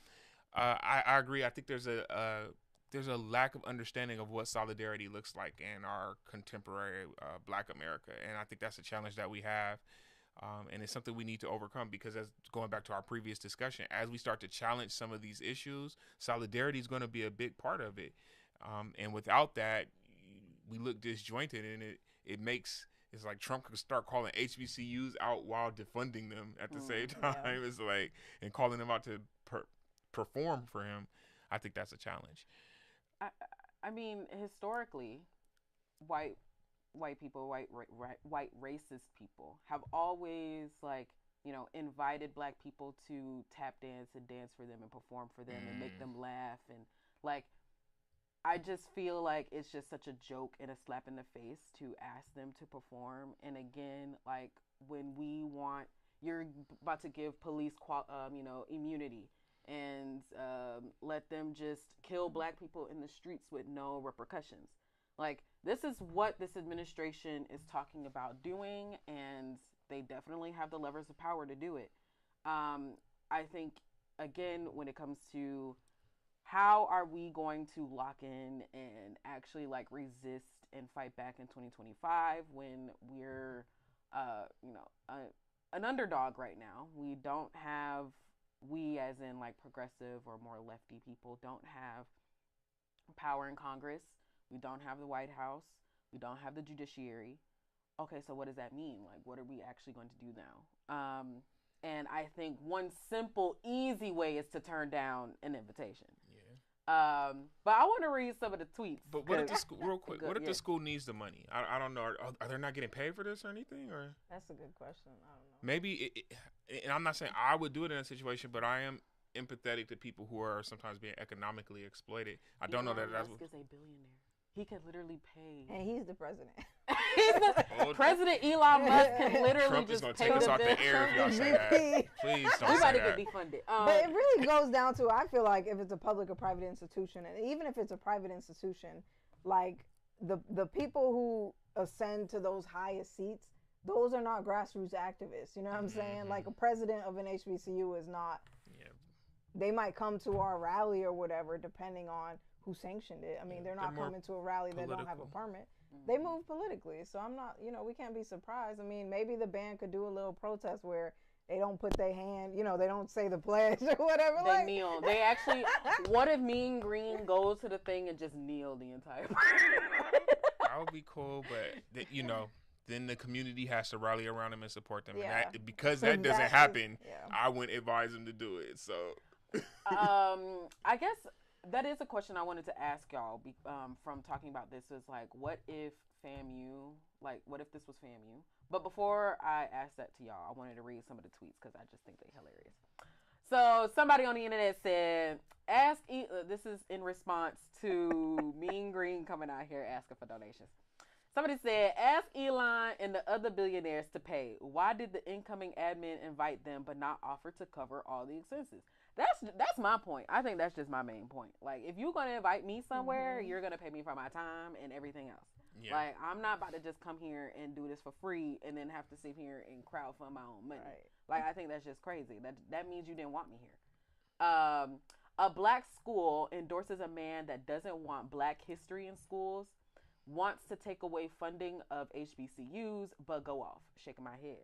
I agree. I think there's a lack of understanding of what solidarity looks like in our contemporary Black America, and I think that's a challenge that we have. And it's something we need to overcome because, as going back to our previous discussion, as we start to challenge some of these issues, solidarity is going to be a big part of it. And without that, we look disjointed, and it's like Trump could start calling HBCUs out while defunding them at the same time. Yeah. It's like, and calling them out to perform for him. I think that's a challenge. I mean, historically, white people, white racist people have always, like, you know, invited Black people to tap dance and dance for them and perform for them and make them laugh. And, like, I just feel like it's just such a joke and a slap in the face to ask them to perform. And again, like, when you're about to give police, immunity and let them just kill Black people in the streets with no repercussions. Like, this is what this administration is talking about doing, and they definitely have the levers of power to do it. I think, again, when it comes to how are we going to lock in and actually, like, resist and fight back in 2025 when we're, an underdog right now. We as in, like, progressive or more lefty people don't have power in Congress. We don't have the White House. We don't have the judiciary. Okay, so what does that mean? Like, what are we actually going to do now? And I think one simple, easy way is to turn down an invitation. Yeah. But I want to read some of the tweets. But what if the school, real quick, what if the school needs the money? I don't know. Are they not getting paid for this or anything? Or that's a good question. I don't know. Maybe, and I'm not saying I would do it in a situation, but I am empathetic to people who are sometimes being economically exploited. I don't know that that's what. Elon Musk is a billionaire. He could literally pay. And he's the president. President Elon Musk can literally Trump just is pay take us off the air if y'all say that. Please don't we say about to that. get defunded. But it really goes down to, I feel like, if it's a public or private institution, and even if it's a private institution, like the people who ascend to those highest seats, those are not grassroots activists. You know what I'm saying? Like, a president of an HBCU is not. Yeah. They might come to our rally or whatever, depending on who sanctioned it. I mean, they're not coming to a rally that don't have a permit. They move politically. So I'm not, we can't be surprised. I mean, maybe the band could do a little protest where they don't put their hand, they don't say the pledge or whatever. They kneel. They actually, what if Mean Green goes to the thing and just kneel the entire time? That would be cool, but, then the community has to rally around them and support them. Yeah. And because that doesn't happen, I wouldn't advise them to do it. So, I guess that is a question I wanted to ask y'all from talking about this. Was like, what if FAMU, what if this was FAMU? But before I ask that to y'all, I wanted to read some of the tweets because I just think they're hilarious. So somebody on the internet said, this is in response to Mean Green coming out here asking for donations. Somebody said, ask Elon and the other billionaires to pay. Why did the incoming admin invite them but not offer to cover all the expenses? That's my point. I think that's just my main point. Like, if you're going to invite me somewhere, you're going to pay me for my time and everything else. Yeah. Like, I'm not about to just come here and do this for free and then have to sit here and crowdfund my own money. Right. Like, I think that's just crazy. That means you didn't want me here. A Black school endorses a man that doesn't want Black history in schools, wants to take away funding of HBCUs, but go off. Shaking my head.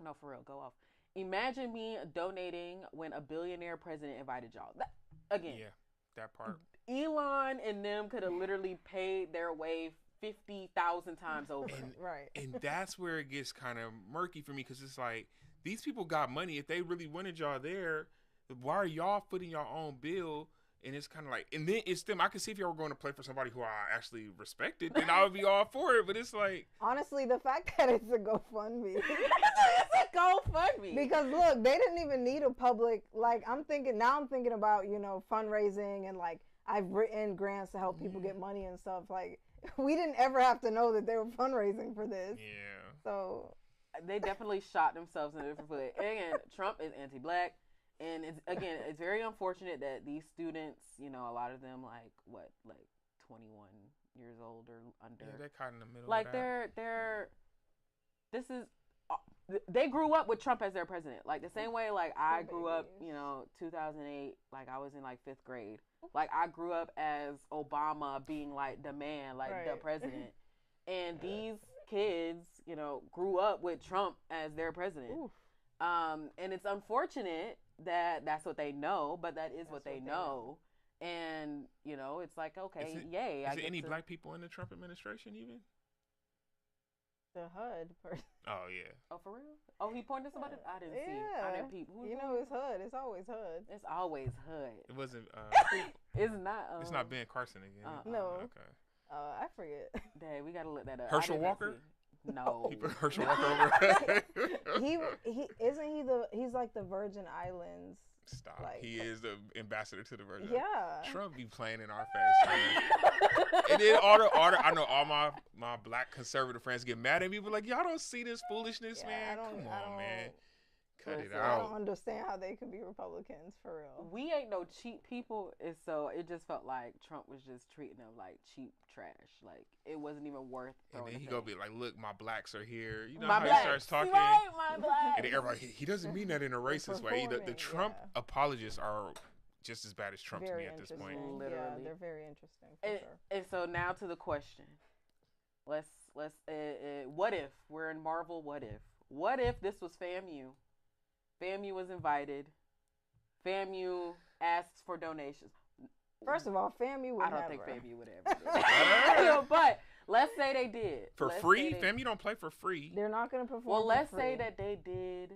No, for real, go off. Imagine me donating when a billionaire president invited y'all. Again. Yeah, that part. Elon and them could have literally paid their way 50,000 times over. Right. And that's where it gets kind of murky for me, because it's like, these people got money. If they really wanted y'all there, why are y'all footing your own bill? And it's kind of like, and then it's them. I could see if y'all were going to play for somebody who I actually respected, then I would be all for it. But it's like, honestly, the fact that it's a GoFundMe. It's a GoFundMe. Because look, they didn't even need a public, I'm thinking about, fundraising, and I've written grants to help people get money and stuff. Like, we didn't ever have to know that they were fundraising for this. Yeah. So they definitely shot themselves in the foot. And Trump is anti-Black. And it's very unfortunate that these students, a lot of them 21 years old or under. Yeah, they're kind of in the middle. Like, of that. they grew up with Trump as their president. Like the same way, like I They're grew up, babies. 2008. Like I was in like 5th grade. Like I grew up as Obama being like the man, like the Right. president. And these kids, grew up with Trump as their president. Oof. And it's unfortunate that that's what they know, but that is what That's they what they know. And, it's like, okay, Is it- yay. Is there any black people in the Trump administration even? The HUD person. Oh yeah. Oh, for real? Oh, he pointed us about it? I didn't see. I Yeah. didn't peep. It's HUD. It's always HUD. It's always HUD. It wasn't. It's not. It's not Ben Carson again. No. Okay. I forget. Dang, we gotta look that up. Herschel I did not Walker? see. No. He put Herschel Walker over. He's like the Virgin Islands. Stop. Like- He is the ambassador to the Virgin. Yeah. Trump be playing in our face, man. And then all the I know all my black conservative friends get mad at me, but like, y'all don't see this foolishness, Yeah, man. I don't- Come I on, don't- man. Cut it Listen, I don't out. understand how they could be Republicans for real. We ain't no cheap people, and so it just felt like Trump was just treating them like cheap trash. Like it wasn't even worth And throwing. then he a gonna thing. be like, "Look, my blacks are here." You know My how blacks, he starts talking, right? My blacks. and then everybody, he doesn't mean that in a racist way. The Performing, Trump yeah. apologists are just as bad as Trump to Very me at this interesting. point. Yeah, Literally. they're very interesting for And, sure. and so now to the question. Let's what if we're in Marvel? What if this was FAMU? FAMU was invited. FAMU asks for donations. First of all, FAMU would I don't never. think FAMU would ever. But let's say they did. For Let's free, say they- FAMU don't play for free. They're not going to perform. Well, for let's free. say that they did,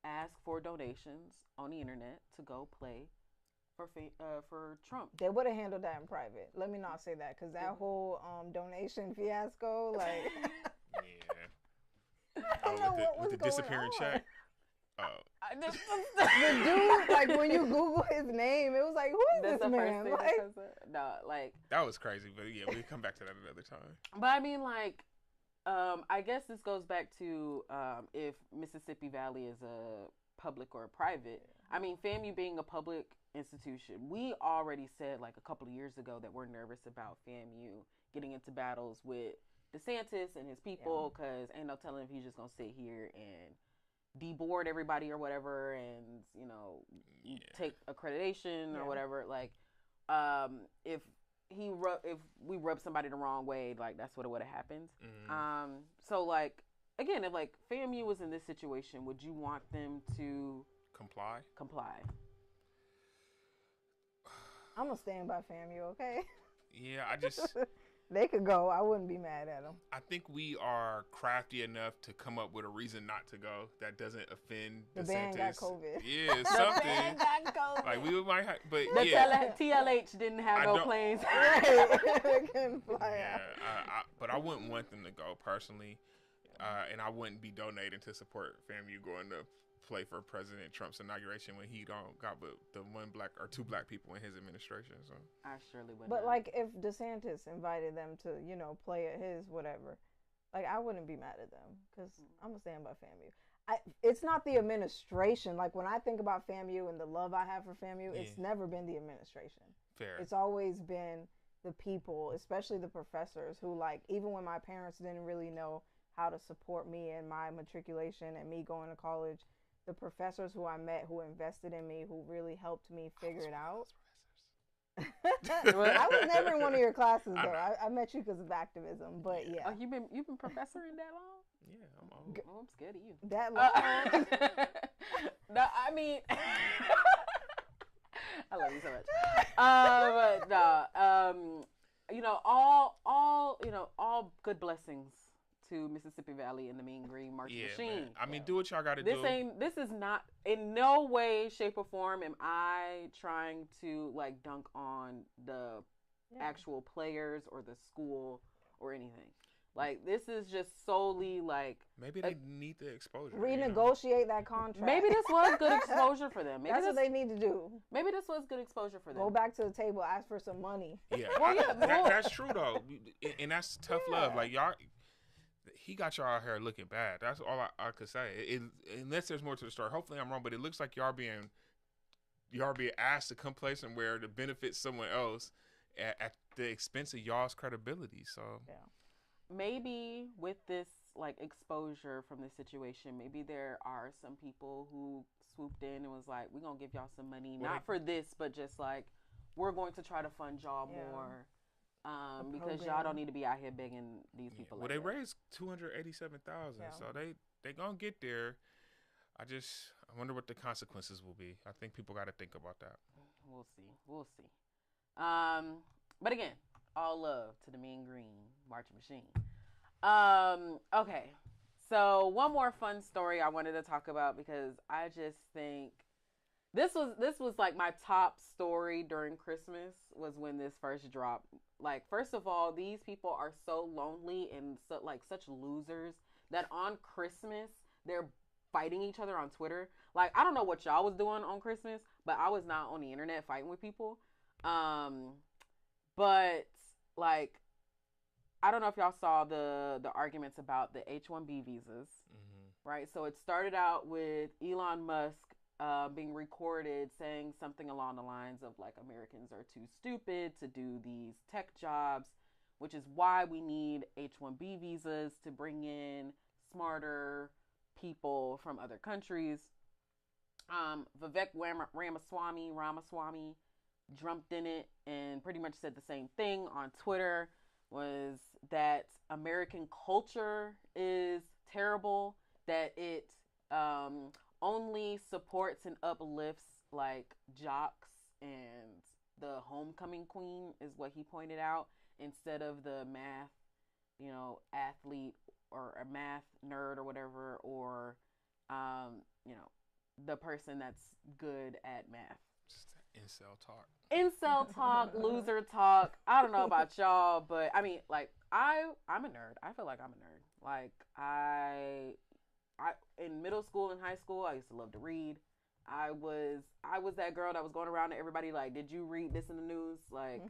ask for donations on the internet to go play for Trump. They would have handled that in private. Let me not say that because that whole donation fiasco, like, Yeah. I don't know what was with the going disappearing on. check. Oh, The dude, like when you Google his name, it was like, who is That's this the first man? thing Like, that comes up. No, like, that was crazy, but yeah, we'll come back to that another time. but I mean, like, I guess this goes back to if Mississippi Valley is a public or a private. I mean, FAMU being a public institution, we already said like a couple of years ago that we're nervous about FAMU getting into battles with DeSantis and his people because ain't no telling if he's just gonna sit here and deboard everybody or whatever, and take accreditation or whatever. Like, if we rub somebody the wrong way, like that's what would have happened. So like again, if like FAMU was in this situation, would you want them to Comply. I'm gonna stand by FAMU, okay? Yeah, I just They could go. I wouldn't be mad at them. I think we are crafty enough to come up with a reason not to go that doesn't offend The DeSantis. band got COVID. Yeah, something. Like we might, but The yeah. TLH didn't have I no don't- planes. Right. They couldn't fly Yeah, out. but I wouldn't want them to go personally, and I wouldn't be donating to support FAMU going to play for President Trump's inauguration when he don't got but the one black or two black people in his administration. So I surely would. But like, if DeSantis invited them to, play at his whatever, like I wouldn't be mad at them because I'm gonna stand by FAMU. It's not the administration. Like when I think about FAMU and the love I have for FAMU, it's never been the administration. fair. It's always been the people, especially the professors who, like, even when my parents didn't really know how to support me in my matriculation and me going to college, the professors who I met who invested in me, who really helped me figure it out. I was never in one of your classes though. I met you because of activism, but yeah. Oh, you've been professoring that long? Yeah, I'm old. Oh, I'm scared of you. That long. No, I mean, I love you so much. All good blessings to Mississippi Valley and the Mean Green Marching Yeah, Machine. man. I mean, do what y'all got to do. This is not, in no way, shape, or form am I trying to like dunk on the actual players or the school or anything. Like, this is just solely like, Maybe they need the exposure. Renegotiate that contract. maybe this was good exposure for them. Maybe That's this, what they need to do. maybe this was good exposure for them. Go back to the table, ask for some money. Yeah, Well, yeah, well- that's true though, and that's tough love. Like y'all, he got y'all out here looking bad. That's all I could say. Unless there's more to the story. Hopefully I'm wrong, but it looks like y'all being asked to come play somewhere to benefit someone else at the expense of y'all's credibility. So Yeah. Maybe with this like exposure from this situation. Maybe there are some people who swooped in and was like, we're going to give y'all some money, not for this, but just like, we're going to try to fund y'all more. Because y'all don't need to be out here begging these people. Well, like they that. raised $287,000, so they gonna get there. I wonder what the consequences will be. I think people got to think about that. We'll see. But again, all love to the Mean Green Marching Machine. Okay, so one more fun story I wanted to talk about because I just think this was like my top story during Christmas was when this first dropped. Like, first of all, these people are so lonely and so like such losers that on Christmas they're fighting each other on Twitter. Like, I don't know what y'all was doing on Christmas, but I was not on the internet fighting with people. But like, I don't know if y'all saw the arguments about the H-1B visas, right? So it started out with Elon Musk being recorded saying something along the lines of like, Americans are too stupid to do these tech jobs, which is why we need H-1B visas to bring in smarter people from other countries. Vivek Ramaswamy jumped in it and pretty much said the same thing on Twitter, was that American culture is terrible, that it only supports and uplifts like jocks and the homecoming queen is what he pointed out, instead of the math, athlete or a math nerd or whatever, or the person that's good at math. Just incel talk. Incel talk, loser talk. I don't know about y'all, but I mean, like, I'm a nerd. I feel like I'm a nerd. Like, I in middle school and high school, I used to love to read. I was that girl that was going around to everybody like, did you read this in the news? Like,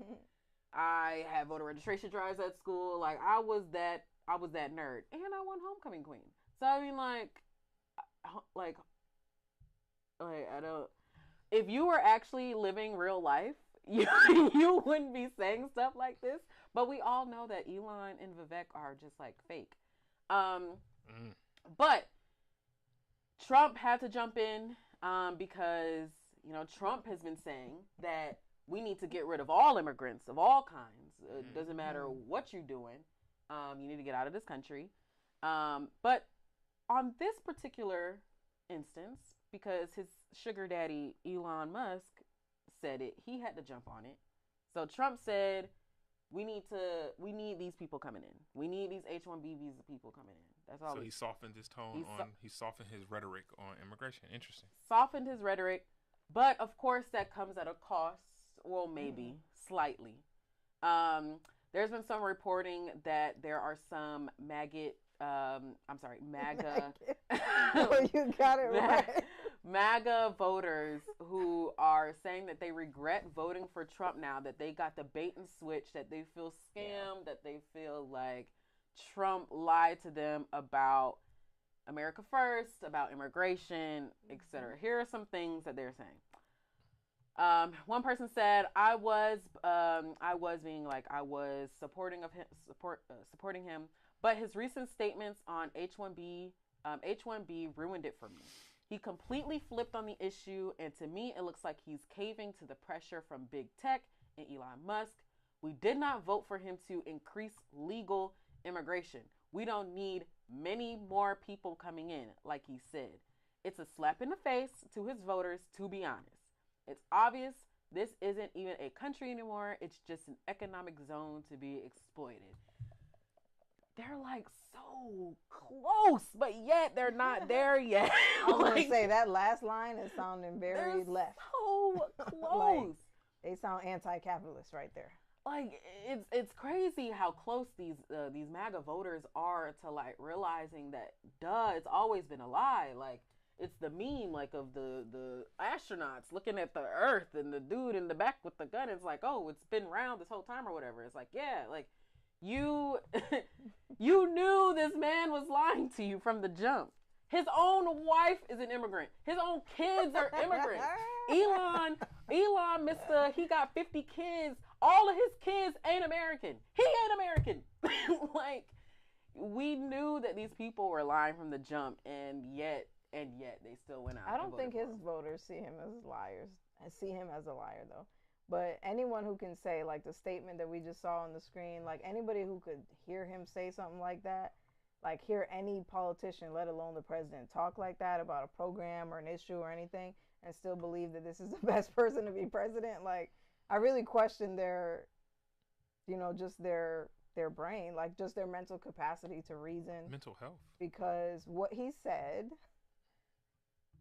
I had voter registration drives at school. Like, I was that nerd, and I won homecoming queen. So I mean, like I don't. If you were actually living real life, you wouldn't be saying stuff like this. But we all know that Elon and Vivek are just like fake. But Trump had to jump in because Trump has been saying that we need to get rid of all immigrants of all kinds. It doesn't matter what you're doing. You need to get out of this country. But on this particular instance, because his sugar daddy Elon Musk said it, he had to jump on it. So Trump said, we need these people coming in. We need these H-1B visa people coming in. That's all. So he softened his tone he softened his rhetoric on immigration. Interesting. Softened his rhetoric, but of course that comes at a cost. Well, maybe slightly. There's been some reporting that there are some MAGA. Oh, you got it right. MAGA voters who are saying that they regret voting for Trump now, that they got the bait and switch, that they feel scammed, that they feel like Trump lied to them about America First, about immigration, etc. Here are some things that they're saying. One person said, I was supporting him, but his recent statements on H-1B ruined it for me. He completely flipped on the issue, and to me, it looks like he's caving to the pressure from big tech and Elon Musk. We did not vote for him to increase legal immigration. We don't need many more people coming in, like he said. It's a slap in the face to his voters, to be honest. It's obvious this isn't even a country anymore. It's just an economic zone to be exploited. They're like so close, but yet they're not there yet. I was going to say that last line is sounding very left. So close. They sound anti-capitalist right there. Like, it's crazy how close these MAGA voters are to like realizing that it's always been a lie. Like, it's the meme like of the astronauts looking at the Earth and the dude in the back with the gun. It's like, oh, it's been round this whole time or whatever. It's like, yeah, like you knew this man was lying to you from the jump. His own wife is an immigrant. His own kids are immigrants. Elon, he got 50 kids. All of his kids ain't American. He ain't American. Like, we knew that these people were lying from the jump, and yet they still went out. I don't and think voted his for him. voters see him as liars. I see him as a liar, though. But anyone who can say, like the statement that we just saw on the screen, like anybody who could hear him say something like that, like hear any politician, let alone the president, talk like that about a program or an issue or anything, and still believe that this is the best person to be president, like I really question their, just their brain, like just their mental capacity to reason. Mental health. Because what he said,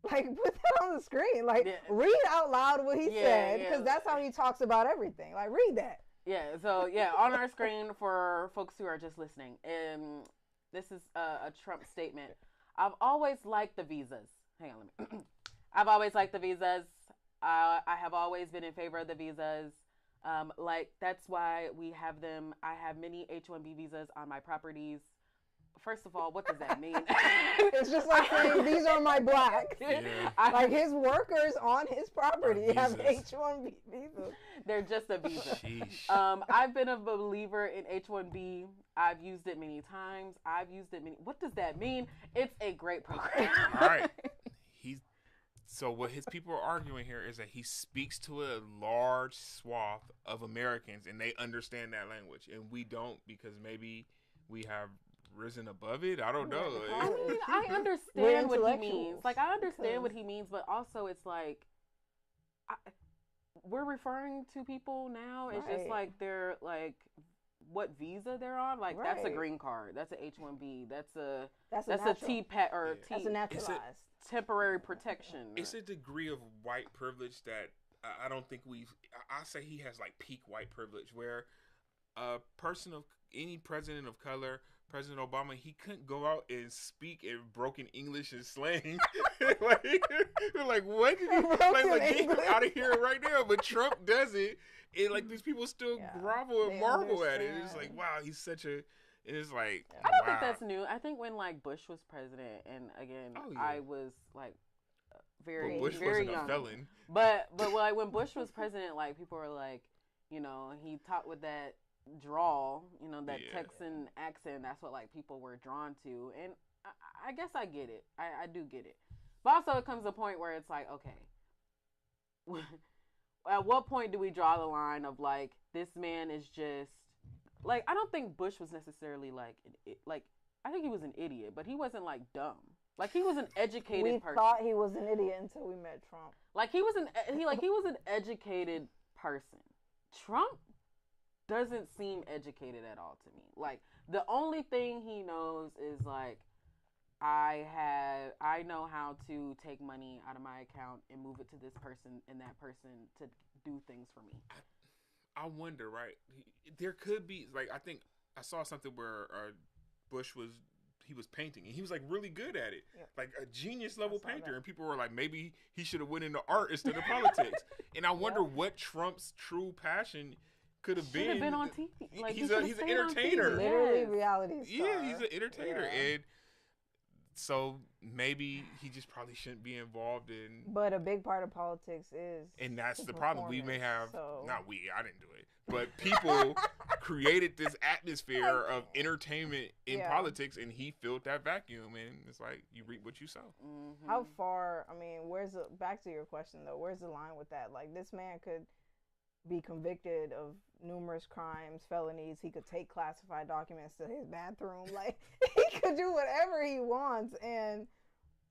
like put that on the screen, like Yeah. read out loud what he said, yeah. because that's how he talks about everything. Like read that. Yeah, so on our screen for folks who are just listening, this is a Trump statement. I've always liked the visas. Hang on, let me. I've always liked the visas. I have always been in favor of the visas. That's why we have them. I have many H-1B visas on my properties. First of all, what does that mean? It's just like saying these are my blacks. Yeah. Like his workers on his property have visas. H-1B visas. They're just a visa. Sheesh. I've been a believer in H-1B. I've used it many times. What does that mean? It's a great program. All right. So what his people are arguing here is that he speaks to a large swath of Americans and they understand that language and we don't, because maybe we have risen above it. I don't know. I mean, I We're understand what he intellectuals. means. Like, I understand what he means, but also it's like, we're referring to people now. It's just Right. like they're like, what visa they're on. Like that's a Right. green card. That's a H-1B. That's a natural. T-PAT or Yeah. That's a naturalized. temporary protection. It's a degree of white privilege that I don't think I say he has like peak white privilege, where a person of any president of color, President Obama, he couldn't go out and speak in broken English and slang. like what did he get him out of here right now? But Trump does it, and like these people still grovel and they marvel at it. It's understand. like, wow, he's such a. It's like, I don't wow. think that's new. I think when like Bush was president, and again, Oh, yeah. I was like very, But Bush very wasn't young. a felon. But like when Bush was president, like people were like, he talked with that drawl, that Yeah. Texan accent. That's what like people were drawn to, and I guess I get it. I do get it. But also, it comes a point where it's like, okay, at what point do we draw the line of like this man is just like, I don't think Bush was necessarily like I think he was an idiot, but he wasn't like dumb. Like he was an educated person. We thought he was an idiot until we met Trump. Like he was an educated person. Trump doesn't seem educated at all to me. Like the only thing he knows is like I know how to take money out of my account and move it to this person and that person to do things for me. I wonder, right? There could be, like, I think I saw something where Bush was painting and he was like really good at it, like a genius level painter, and people were like, maybe he should have went into art instead of politics. And I wonder what Trump's true passion could have been. Should have been on TV. Like, he's an entertainer. Literally reality star. Yeah, he's an entertainer, Yeah. and so maybe he just probably shouldn't be involved in. But a big part of politics is, And that's the problem. We may have, so. not we, I didn't do it, but people created this atmosphere of entertainment in politics, and he filled that vacuum, and it's like, you reap what you sow. Mm-hmm. How far, I mean, back to your question though, where's the line with that? Like, this man could be convicted of numerous crimes, felonies. He could take classified documents to his bathroom. Like, he could do whatever he wants. And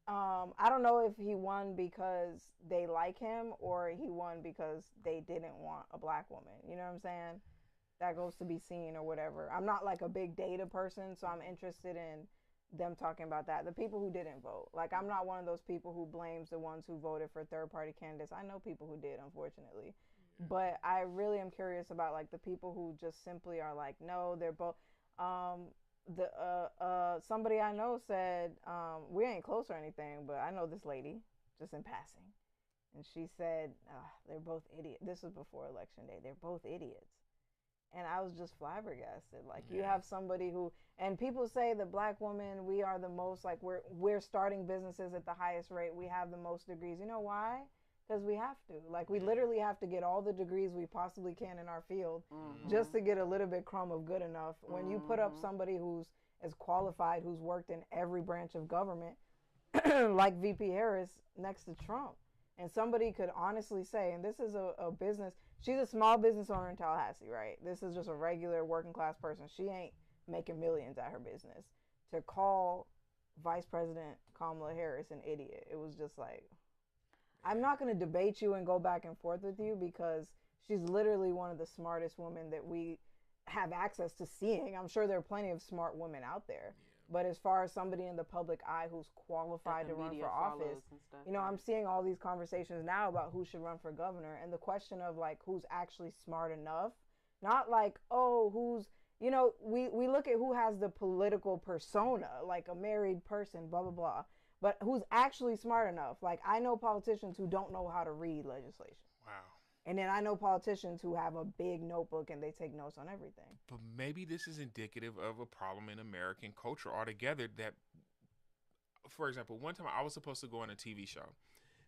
I don't know if he won because they like him or he won because they didn't want a black woman. You know what I'm saying? That goes to be seen or whatever. I'm not like a big data person, so I'm interested in them talking about that. The people who didn't vote. Like, I'm not one of those people who blames the ones who voted for third-party candidates. I know people who did, unfortunately. But I really am curious about like the people who just simply are like, no, they're both. Somebody I know said, we ain't close or anything, but I know this lady just in passing, and she said they're both idiots. This was before election day. They're both idiots, and I was just flabbergasted. Like, you have somebody who, and people say the black woman, we are the most, like, we're starting businesses at the highest rate. We have the most degrees. You know why? Because we have to. Like, we literally have to get all the degrees we possibly can in our field just to get a little bit crumb of good enough. When you put up somebody who's as qualified, who's worked in every branch of government, like VP Harris next to Trump, and somebody could honestly say, and this is a business, she's a small business owner in Tallahassee, right? This is just a regular working class person. She ain't making millions at her business. To call Vice President Kamala Harris an idiot, it was just like, I'm not going to debate you and go back and forth with you because she's literally one of the smartest women that we have access to seeing. I'm sure there are plenty of smart women out there. But as far as somebody in the public eye who's qualified to run for office, you know, I'm seeing all these conversations now about who should run for governor, and the question of like who's actually smart enough, not like, oh, who's, you know, we look at who has the political persona, like a married person, blah, blah, blah, but who's actually smart enough. Like, I know politicians who don't know how to read legislation. Wow. And then I know politicians who have a big notebook and they take notes on everything. But maybe this is indicative of a problem in American culture altogether. That, for example, one time I was supposed to go on a TV show.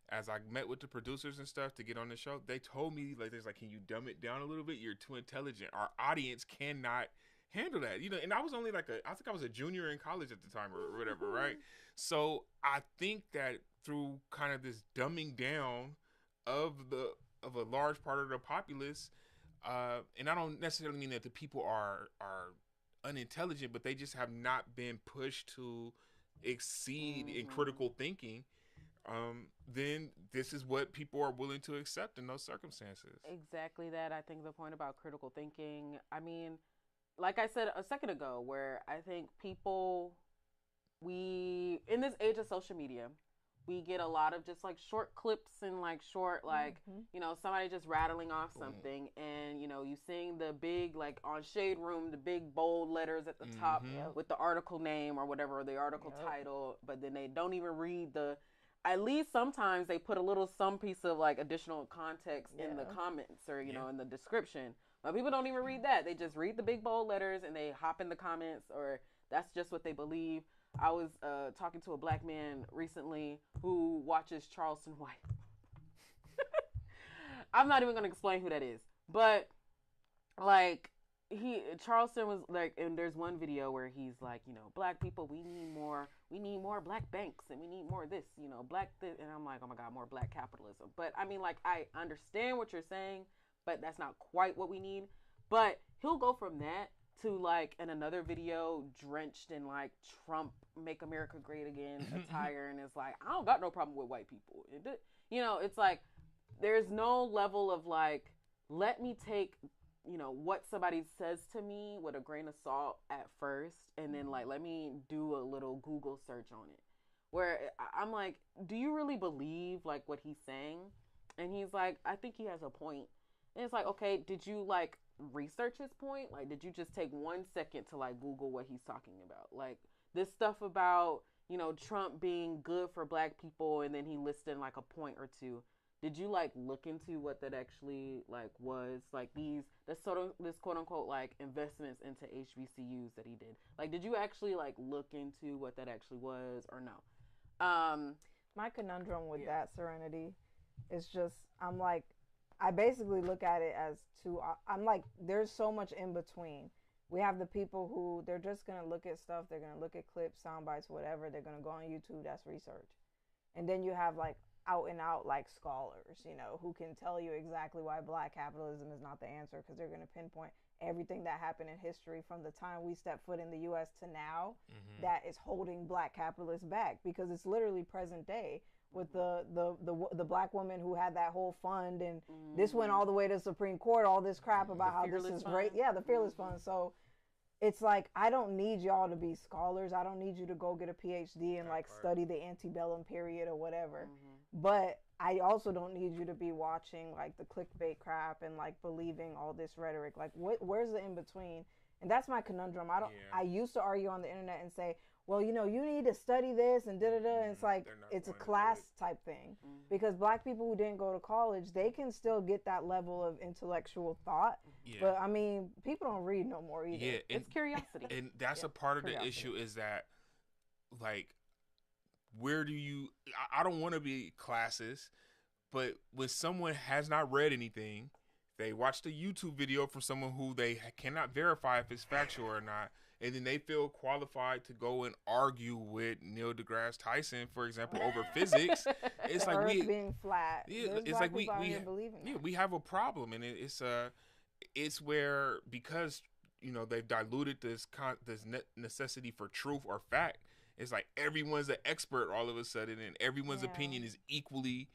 As I met with the producers and stuff to get on the show, they told me, like, there's like, can you dumb it down a little bit? You're too intelligent. Our audience cannot handle that, you know. And I was only like I think I was a junior in college at the time or whatever, right? So I think that through kind of this dumbing down of a large part of the populace, and I don't necessarily mean that the people are unintelligent, but they just have not been pushed to exceed in critical thinking. Then this is what people are willing to accept in those circumstances. Exactly that. I think the point about critical thinking, I mean, like I said a second ago, where I think people, in this age of social media, we get a lot of just like short clips and like short, like, you know, somebody just rattling off something, and, you know, you seeing the big, like on Shade Room, the big bold letters at the top with the article name or whatever, the article title, but then they don't even read at least sometimes they put some piece of like additional context in the comments or, you know, in the description. But people don't even read that. They just read the big bold letters and they hop in the comments, or that's just what they believe. I was talking to a black man recently who watches Charleston White. I'm not even going to explain who that is. But, like, Charleston was like, and there's one video where he's like, you know, black people, we need more black banks, and we need more of this, you know, and I'm like, oh my God, more black capitalism. But, I mean, like, I understand what you're saying, but that's not quite what we need. But he'll go from that to like in another video drenched in like Trump Make America Great Again attire, and it's like, I don't got no problem with white people. You know, it's like there's no level of like, let me take, you know, what somebody says to me with a grain of salt at first, and then like let me do a little Google search on it, where I'm like, do you really believe like what he's saying? And he's like, I think he has a point. And it's like, okay, did you like research his point? Like, did you just take 1 second to like Google what he's talking about? Like this stuff about, you know, Trump being good for black people, and then he listed like a point or two. Did you like look into what that actually like was, like this quote unquote like investments into HBCUs that he did? Like, did you actually like look into what that actually was or no? My conundrum with that, Serenity, is just, I'm like, I basically look at it as I'm like, there's so much in between. We have the people who, they're just going to look at stuff. They're going to look at clips, sound bites, whatever. They're going to go on YouTube. That's research. And then you have like out and out like scholars, you know, who can tell you exactly why black capitalism is not the answer, because they're going to pinpoint everything that happened in history from the time we stepped foot in the U.S. to now that is holding black capitalists back, because it's literally present day. With the black woman who had that whole fund, and this went all the way to the Supreme Court, all this crap about how this is great. Yeah, the Fearless Fund. So it's like, I don't need y'all to be scholars. I don't need you to go get a PhD and like study the antebellum period or whatever. But I also don't need you to be watching like the clickbait crap and like believing all this rhetoric. Like, where's the in between? And that's my conundrum. I used to argue on the internet and say, well, you know, you need to study this and da-da-da. And it's like, it's a class type thing. Because black people who didn't go to college, they can still get that level of intellectual thought. But, I mean, people don't read no more either. Yeah, it's curiosity. And that's a part of the issue, is that, like, where do you... I don't want to be classist, But when someone has not read anything, they watched a YouTube video from someone who they cannot verify if it's factual or not, and then they feel qualified to go and argue with Neil deGrasse Tyson, for example, over physics. It's The like Earth being flat. yeah, There's it's black like people out here believing yeah, that. we have a problem, and it's where, because they've diluted this necessity for truth or fact. It's like everyone's an expert all of a sudden, and everyone's opinion is equally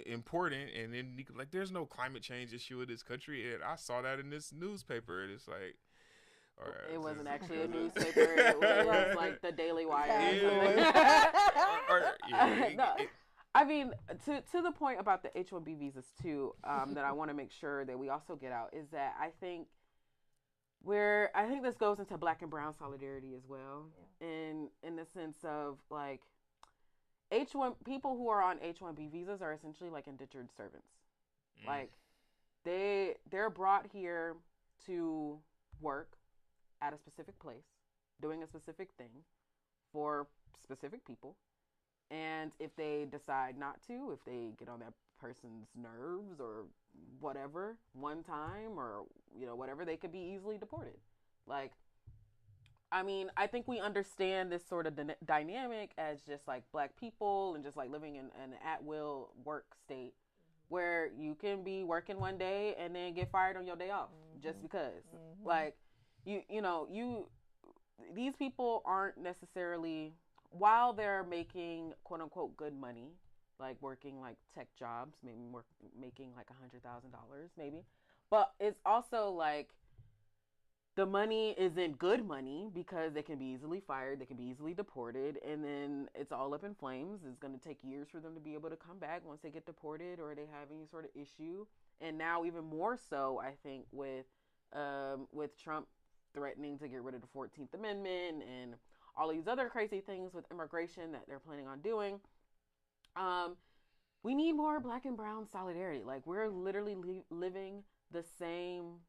important. And then like, there's no climate change issue in this country, and I saw that in this newspaper, and it's like, it wasn't actually a newspaper. It was like the Daily Wire. I mean, to the point about the H-1B visas too, that I want to make sure that we also get out is that I think this goes into Black and Brown solidarity as well, in the sense of like people who are on H-1B visas are essentially like indentured servants. Like they're brought here to work at a specific place, doing a specific thing for specific people. And if they decide not to, if they get on that person's nerves or whatever one time or, whatever, they could be easily deported. Like, I mean, I think we understand this sort of dynamic as just like Black people and just like living in an at-will work state where you can be working one day and then get fired on your day off just because. Like, these people aren't necessarily, while they're making quote unquote good money, like working like tech jobs, maybe making like $100,000 maybe, but it's also like the money isn't good money because they can be easily fired, they can be easily deported, and then it's all up in flames. It's going to take years for them to be able to come back once they get deported or they have any sort of issue. And now even more so, I think, with Trump threatening to get rid of the 14th Amendment and all these other crazy things with immigration that they're planning on doing. We need more Black and Brown solidarity. Like, we're literally living the same,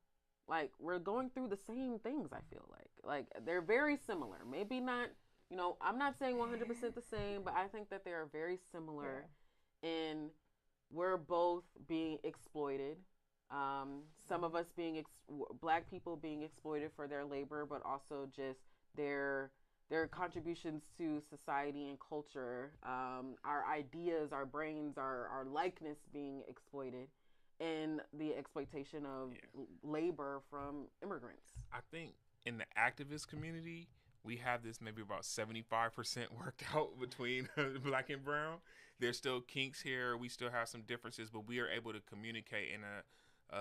like, we're going through the same things, I feel like they're very similar. Maybe not, I'm not saying 100% the same, but I think that they are very similar in we're both being exploited. Some of us being Black people being exploited for their labor, but also just their contributions to society and culture, our ideas, our brains, our likeness being exploited, and the exploitation of labor from immigrants. I think in the activist community, we have this maybe about 75% worked out between Black and Brown. There's still kinks here. We still have some differences, but we are able to communicate in a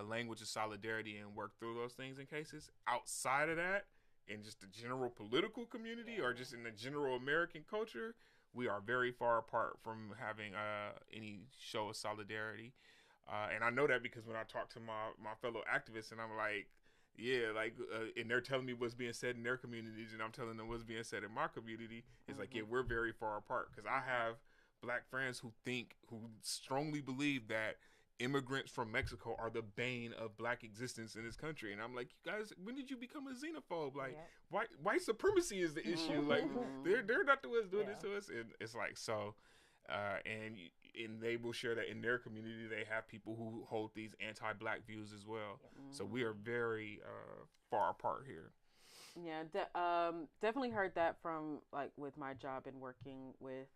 language of solidarity and work through those things in cases. Outside of that, in just the general political community or just in the general American culture, we are very far apart from having any show of solidarity. And I know that because when I talk to my fellow activists, and I'm like, and they're telling me what's being said in their communities, and I'm telling them what's being said in my community, it's like, we're very far apart. Because I have Black friends who strongly believe that immigrants from Mexico are the bane of Black existence in this country. And I'm like, you guys, when did you become a xenophobe? Like, white supremacy is the issue. Like, they're not the ones doing this to us. And it's like, so, and they will share that in their community, they have people who hold these anti-Black views as well. So we are very far apart here. Yeah, definitely heard that from, like, with my job and working with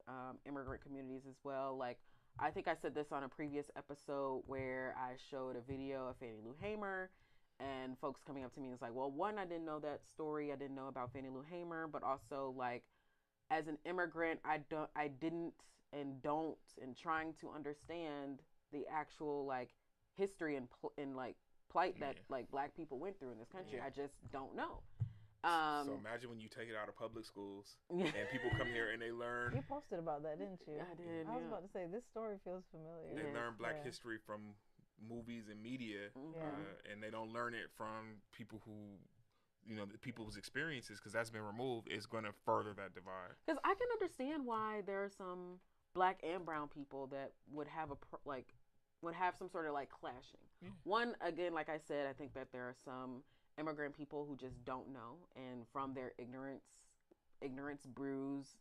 immigrant communities as well. Like, I think I said this on a previous episode where I showed a video of Fannie Lou Hamer, and folks coming up to me and was like, well, one, I didn't know that story. I didn't know about Fannie Lou Hamer, but also, like, as an immigrant, I didn't and don't, and trying to understand the actual, like, history and like plight that like Black people went through in this country. I just don't know. So imagine when you take it out of public schools and people come here and they learn. You posted about that, didn't you? I did. I was about to say, this story feels familiar. They learn Black history from movies and media, and they don't learn it from people who, the people's experiences, because that's been removed. Is going to further that divide. Because I can understand why there are some Black and Brown people that would have some sort of like clashing. One, again, like I said, I think that there are some immigrant people who just don't know, and from their ignorance brews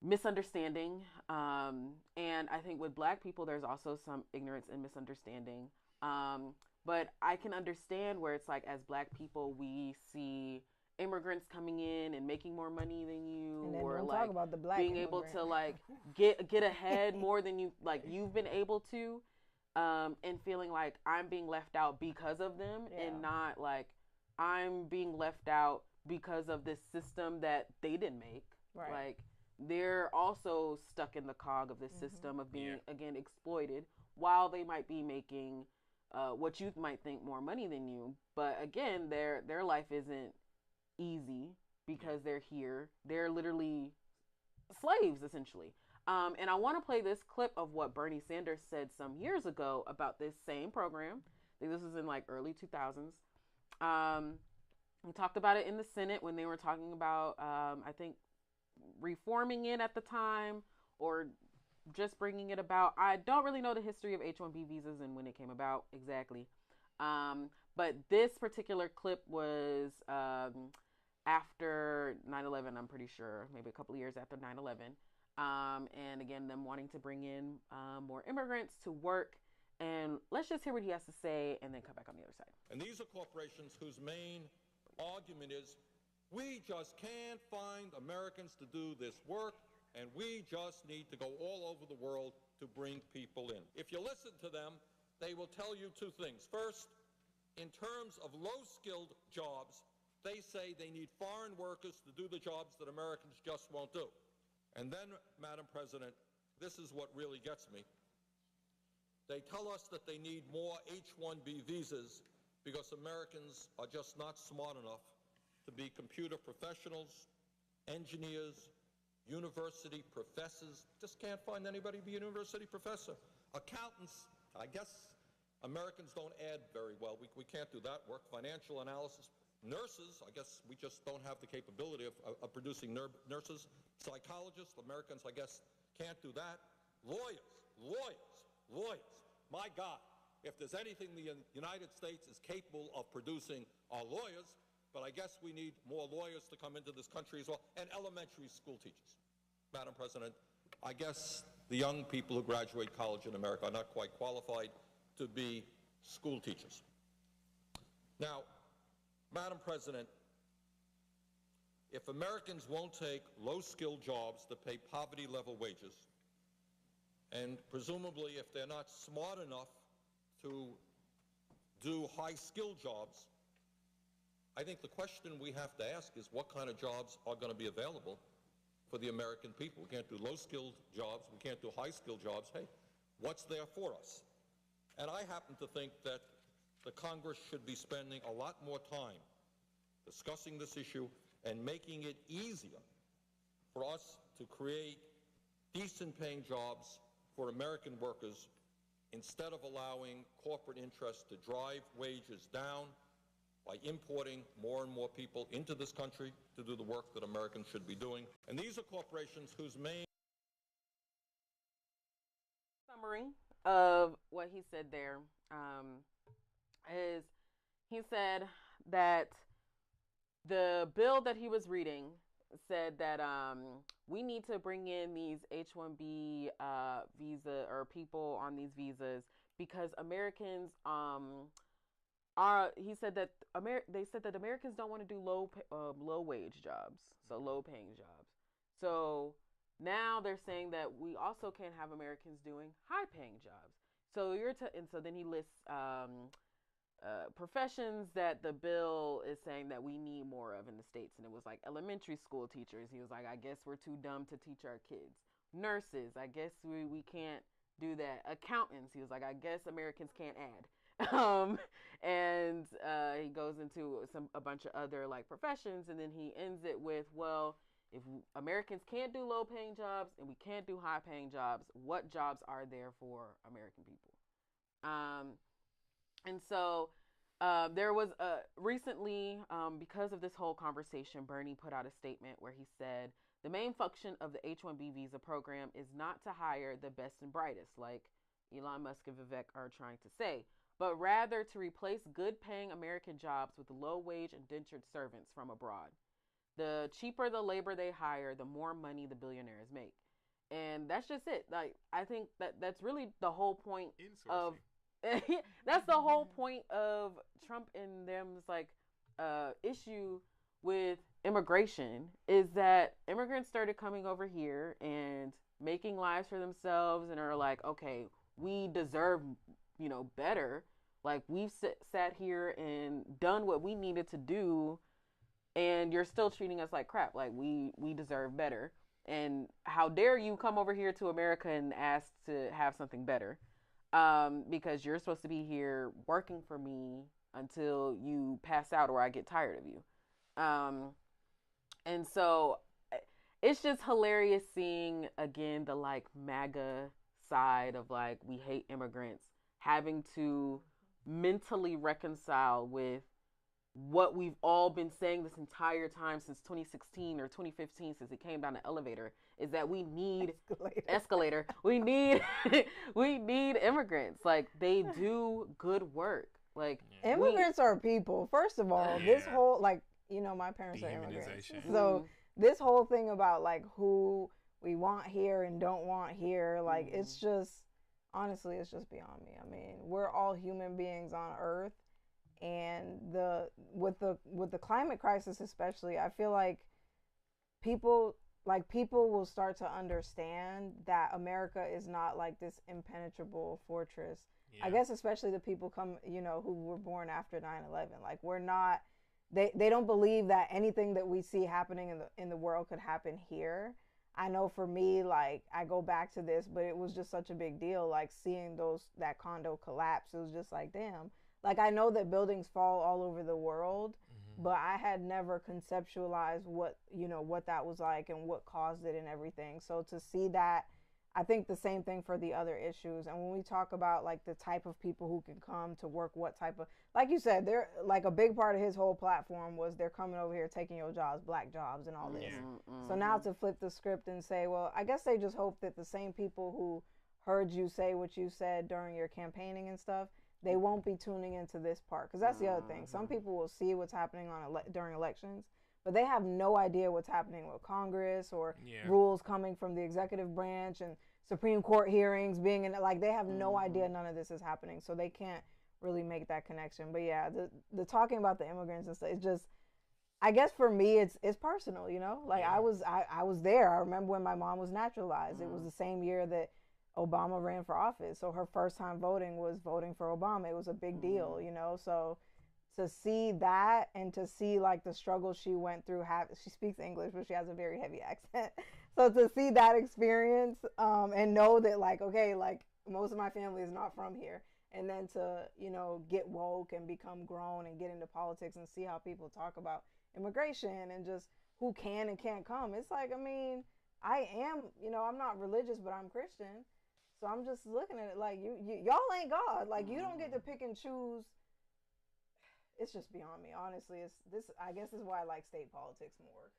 misunderstanding. And I think with Black people, there's also some ignorance and misunderstanding. But I can understand where it's like, as Black people, we see immigrants coming in and making more money than you, And then or don't like talk about the Black being able to like get ahead more than you've been able to, and feeling like I'm being left out because of them, and not like I'm being left out because of this system that they didn't make. Right. Like, they're also stuck in the cog of this system of being again exploited, while they might be making what you might think more money than you. But again, their life isn't easy because they're here. They're literally slaves, essentially. And I want to play this clip of what Bernie Sanders said some years ago about this same program. I think this was in like early 2000s. We talked about it in the Senate when they were talking about, I think, reforming it at the time, or just bringing it about. I don't really know the history of H-1B visas and when it came about exactly. But this particular clip was after 9/11, I'm pretty sure, maybe a couple of years after 9/11. And again, them wanting to bring in more immigrants to work. And let's just hear what he has to say and then come back on the other side. And these are corporations whose main argument is, we just can't find Americans to do this work, and we just need to go all over the world to bring people in. If you listen to them, they will tell you two things. First, in terms of low-skilled jobs, they say they need foreign workers to do the jobs that Americans just won't do. And then, Madam President, this is what really gets me. They tell us that they need more H-1B visas because Americans are just not smart enough to be computer professionals, engineers, university professors. Just can't find anybody to be a university professor. Accountants, I guess Americans don't add very well. We can't do that work. Financial analysis. Nurses, I guess we just don't have the capability of producing nurses. Psychologists, Americans, I guess, can't do that. Lawyers. My God, if there's anything the United States is capable of producing are lawyers, but I guess we need more lawyers to come into this country as well, and elementary school teachers. Madam President, I guess the young people who graduate college in America are not quite qualified to be school teachers. Now, Madam President, if Americans won't take low-skilled jobs that pay poverty-level wages, and presumably if they're not smart enough to do high-skilled jobs, I think the question we have to ask is what kind of jobs are going to be available for the American people. We can't do low-skilled jobs. We can't do high-skilled jobs. Hey, what's there for us? And I happen to think that the Congress should be spending a lot more time discussing this issue and making it easier for us to create decent-paying jobs for American workers instead of allowing corporate interests to drive wages down by importing more and more people into this country to do the work that Americans should be doing. And these are corporations whose main summary of what he said there is he said that the bill that he was reading said that we need to bring in these H-1B visa, or people on these visas, because Americans he said that they said that Americans don't want to do low wage jobs, so low paying jobs. So now they're saying that we also can't have Americans doing high paying jobs. So and so then he lists professions that the bill is saying that we need more of in the States. And it was like elementary school teachers. He was like, I guess we're too dumb to teach our kids. Nurses, I guess we can't do that. Accountants, he was like, I guess Americans can't add. And he goes into a bunch of other like professions, and then he ends it with, well, if Americans can't do low paying jobs and we can't do high paying jobs, what jobs are there for American people? And so there was recently, because of this whole conversation, Bernie put out a statement where he said the main function of the H-1B visa program is not to hire the best and brightest, like Elon Musk and Vivek are trying to say, but rather to replace good-paying American jobs with low-wage indentured servants from abroad. The cheaper the labor they hire, the more money the billionaires make. And that's just it. Like, I think that's really the whole point of that's the whole point of Trump and them's like issue with immigration, is that immigrants started coming over here and making lives for themselves and are like, okay, we deserve, better. Like, we've sat here and done what we needed to do, and you're still treating us like crap. Like, we deserve better. And how dare you come over here to America and ask to have something better? Because you're supposed to be here working for me until you pass out or I get tired of you. And so it's just hilarious seeing, again, the like MAGA side of like, we hate immigrants, having to mentally reconcile with what we've all been saying this entire time since 2016 or 2015, since it came down the elevator, is that we need escalator. We need immigrants. Like, they do good work. Like, immigrants are people. First of all, this whole, like, my parents are immigrants. So this whole thing about like who we want here and don't want here, like, it's just, honestly, it's just beyond me. I mean, we're all human beings on Earth. And with the climate crisis especially, I feel like people will start to understand that America is not like this impenetrable fortress. Yeah. I guess especially the people who were born after 9/11. Like, we're not, they don't believe that anything that we see happening in the world could happen here. I know for me, like, I go back to this, but it was just such a big deal, like seeing that condo collapse. It was just like, damn. Like, I know that buildings fall all over the world, but I had never conceptualized what that was like and what caused it and everything. So to see that, I think the same thing for the other issues. And when we talk about like the type of people who can come to work, what type of, like you said, they're like, a big part of his whole platform was they're coming over here taking your jobs, black jobs and all this. So now to flip the script and say, well, I guess they just hope that the same people who heard you say what you said during your campaigning and stuff, they won't be tuning into this part. Because that's the other thing. Some people will see what's happening during elections, but they have no idea what's happening with Congress or rules coming from the executive branch and Supreme Court hearings being in, like, they have no idea none of this is happening. So they can't really make that connection. But yeah, the talking about the immigrants and stuff, it's just, I guess for me, it's personal, like I was there. I remember when my mom was naturalized. It was the same year that Obama ran for office. So her first time voting was voting for Obama. It was a big deal, so to see that and to see like the struggle she went through, she speaks English, but she has a very heavy accent. So to see that experience and know that like, okay, like most of my family is not from here. And then to, get woke and become grown and get into politics and see how people talk about immigration and just who can and can't come. It's like, I mean, I am, I'm not religious, but I'm Christian. So I'm just looking at it like, y'all ain't God. Like, you don't get to pick and choose. It's just beyond me, honestly. I guess this is why I like state politics more.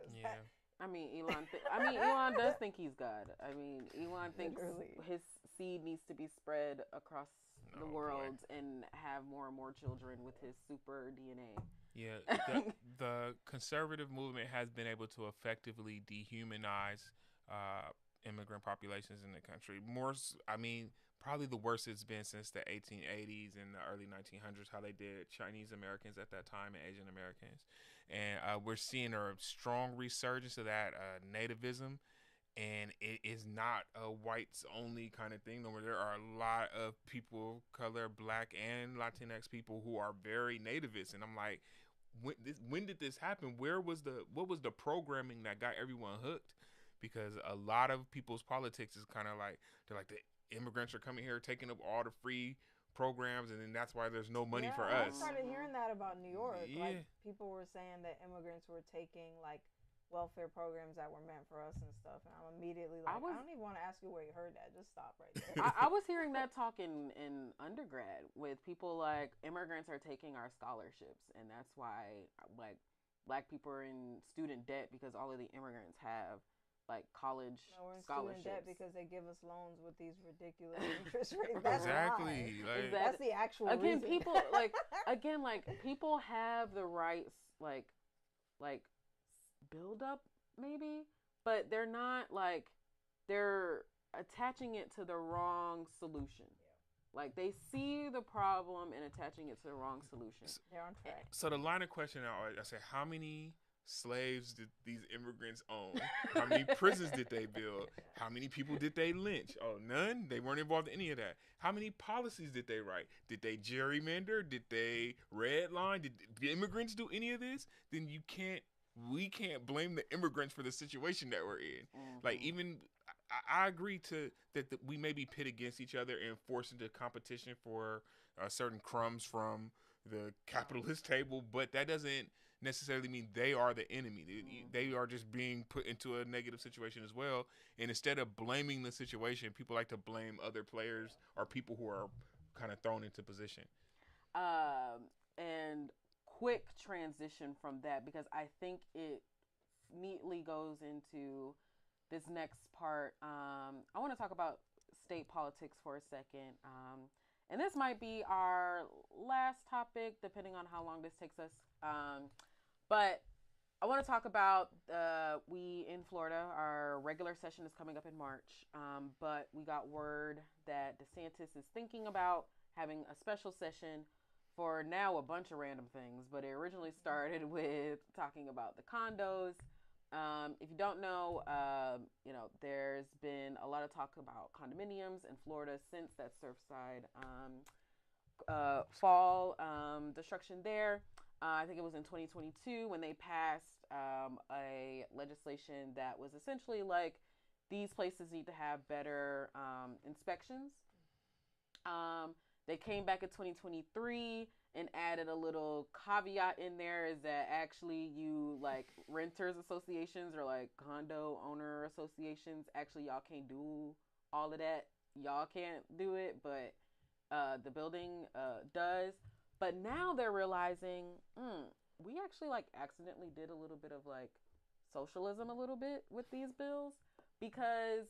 Elon does think he's God. I mean, Elon thinks his seed needs to be spread across the world and have more and more children with his super DNA. Yeah, the conservative movement has been able to effectively dehumanize immigrant populations in the country. Probably the worst it's been since the 1880s and the early 1900s, how they did Chinese Americans at that time and Asian Americans. And we're seeing a strong resurgence of that nativism. And it is not a whites only kind of thing. There are a lot of people of color, black and Latinx people, who are very nativist. And I'm like, when did this happen? What was the programming that got everyone hooked? Because a lot of people's politics is kind of like, they're like, the immigrants are coming here taking up all the free programs, and then that's why there's no money for us. I started hearing that about New York. Like, people were saying that immigrants were taking like welfare programs that were meant for us and stuff, and I'm immediately like, I don't even want to ask you where you heard that. Just stop right there. I was hearing that talk in undergrad with people like, immigrants are taking our scholarships, and that's why like black people are in student debt because all of the immigrants have like college scholarships. Student debt because they give us loans with these ridiculous interest rates. That's that's the actual reason. People people have the rights, like buildup, maybe, but they're not like, they're attaching it to the wrong solution. Like they see the problem and attaching it to the wrong solution. They're on track. So the line of question I say, how many slaves did these immigrants own? How many prisons did they build? How many people did they lynch? Oh, none? They weren't involved in any of that. How many policies did they write? Did they gerrymander? Did they redline? Did the immigrants do any of this? Then we can't blame the immigrants for the situation that we're in. Mm-hmm. Like, even I agree that we may be pit against each other and forced into competition for certain crumbs from the capitalist table, but that doesn't necessarily mean they are the enemy. They are just being put into a negative situation as well. And instead of blaming the situation, people like to blame other players or people who are kind of thrown into position. And quick transition from that, because I think it neatly goes into this next part. I want to talk about state politics for a second. And this might be our last topic, depending on how long this takes us. But I want to talk about, we in Florida, our regular session is coming up in March. But we got word that DeSantis is thinking about having a special session for now a bunch of random things. But it originally started with talking about the condos. If you don't know, there's been a lot of talk about condominiums in Florida since that Surfside fall destruction there. I think it was in 2022 when they passed a legislation that was essentially like, these places need to have better inspections. They came back in 2023 and added a little caveat in there, is that actually you, like, renters associations or like condo owner associations, actually y'all can't do all of that. Y'all can't do it, but the building does. But now they're realizing, we actually like accidentally did a little bit of like socialism a little bit with these bills, because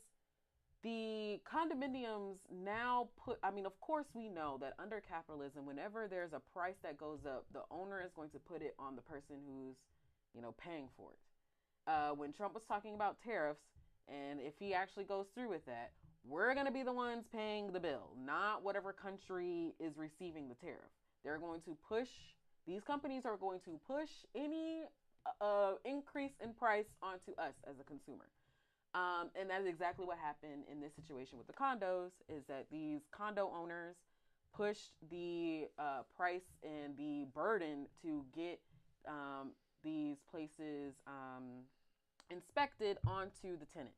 the condominiums now of course we know that under capitalism, whenever there's a price that goes up, the owner is going to put it on the person who's, paying for it. When Trump was talking about tariffs, and if he actually goes through with that, we're going to be the ones paying the bill, not whatever country is receiving the tariff. These companies are going to push any increase in price onto us as a consumer. And that is exactly what happened in this situation with the condos, is that these condo owners pushed the price and the burden to get these places inspected onto the tenant.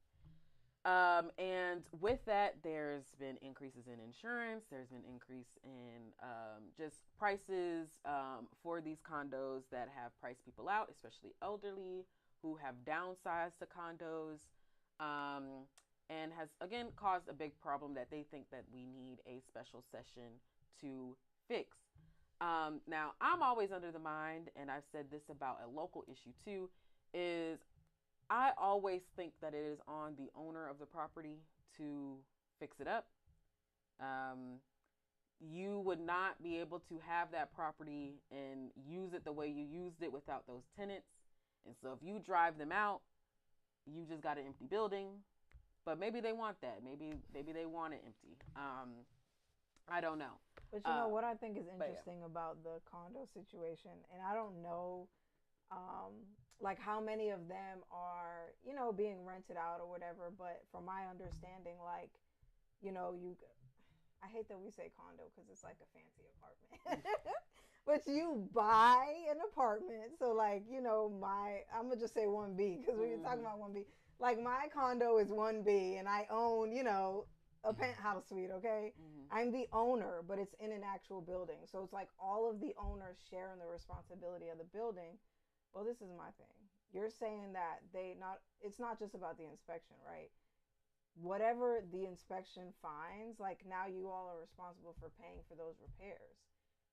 And with that, there's been increases in insurance. There's been increase in just prices for these condos that have priced people out, especially elderly who have downsized to condos. And has, again, caused a big problem that they think that we need a special session to fix. Now, I'm always under the mind, and I've said this about a local issue too, is I always think that it is on the owner of the property to fix it up. You would not be able to have that property and use it the way you used it without those tenants. And so if you drive them out, you just got an empty building. But maybe they want that. Maybe they want it empty. I don't know. But you know what I think is interesting about the condo situation, and I don't know like how many of them are, being rented out or whatever, but from my understanding, like, I hate that we say condo because it's like a fancy apartment. But you buy an apartment. So like, I'm going to just say 1B, because when you're talking about 1B, like my condo is 1B and I own, a penthouse suite, okay? I'm the owner, but it's in an actual building. So it's like all of the owners sharing the responsibility of the building. Well, this is my thing. You're saying that it's not just about the inspection, right? Whatever the inspection finds, like now you all are responsible for paying for those repairs.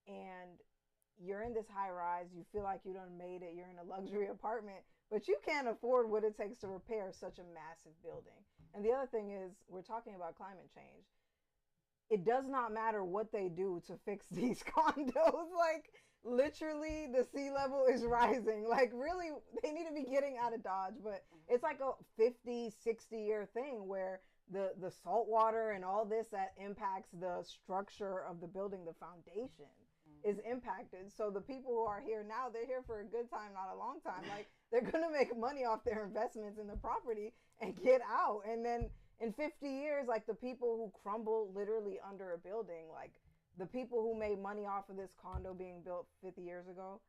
And you're in this high rise, you feel like you done made it, you're in a luxury apartment, but you can't afford what it takes to repair such a massive building. And the other thing is, we're talking about climate change. It does not matter what they do to fix these condos. literally the sea level is rising. Like, really, they need to be getting out of Dodge. But it's like a 50, 60-year thing where the salt water and all this that impacts the structure of the building, the foundation, is impacted. So the people who are here now, they're here for a good time, not a long time. Like, they're going to make money off their investments in the property and get out. And then in 50 years, like, the people who crumble literally under a building, like the people who made money off of this condo being built 50 years ago,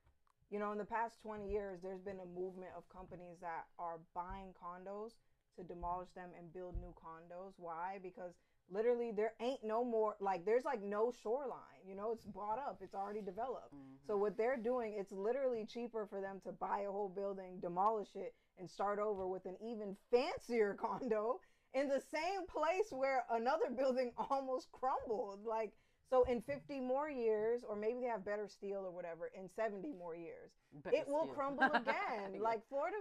you know, in the past 20 years, there's been a movement of companies that are buying condos to demolish them and build new condos. Why? Because literally there ain't no more, like, there's like no shoreline, you know, it's bought up, it's already developed. So what they're doing, it's literally cheaper for them to buy a whole building, demolish it, and start over with an even fancier condo in the same place where another building almost crumbled. Like, so in 50 more years, or maybe they have better steel or whatever, in 70 more years, it will crumble again. Yeah. Like, Florida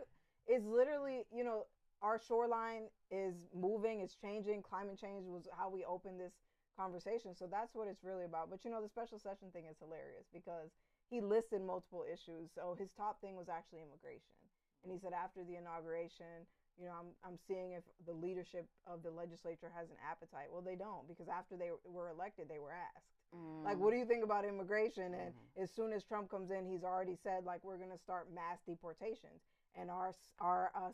is literally, you know, our shoreline is moving, it's changing. Climate change was how we opened this conversation. So that's what it's really about. But, you know, the special session thing is hilarious because he listed multiple issues. So his top thing was actually immigration. And he said after the inauguration, you know, I'm seeing if the leadership of the legislature has an appetite. Well, they don't, because after they were elected, they were asked. Like, what do you think about immigration? And as soon as Trump comes in, he's already said, like, we're going to start mass deportations. And our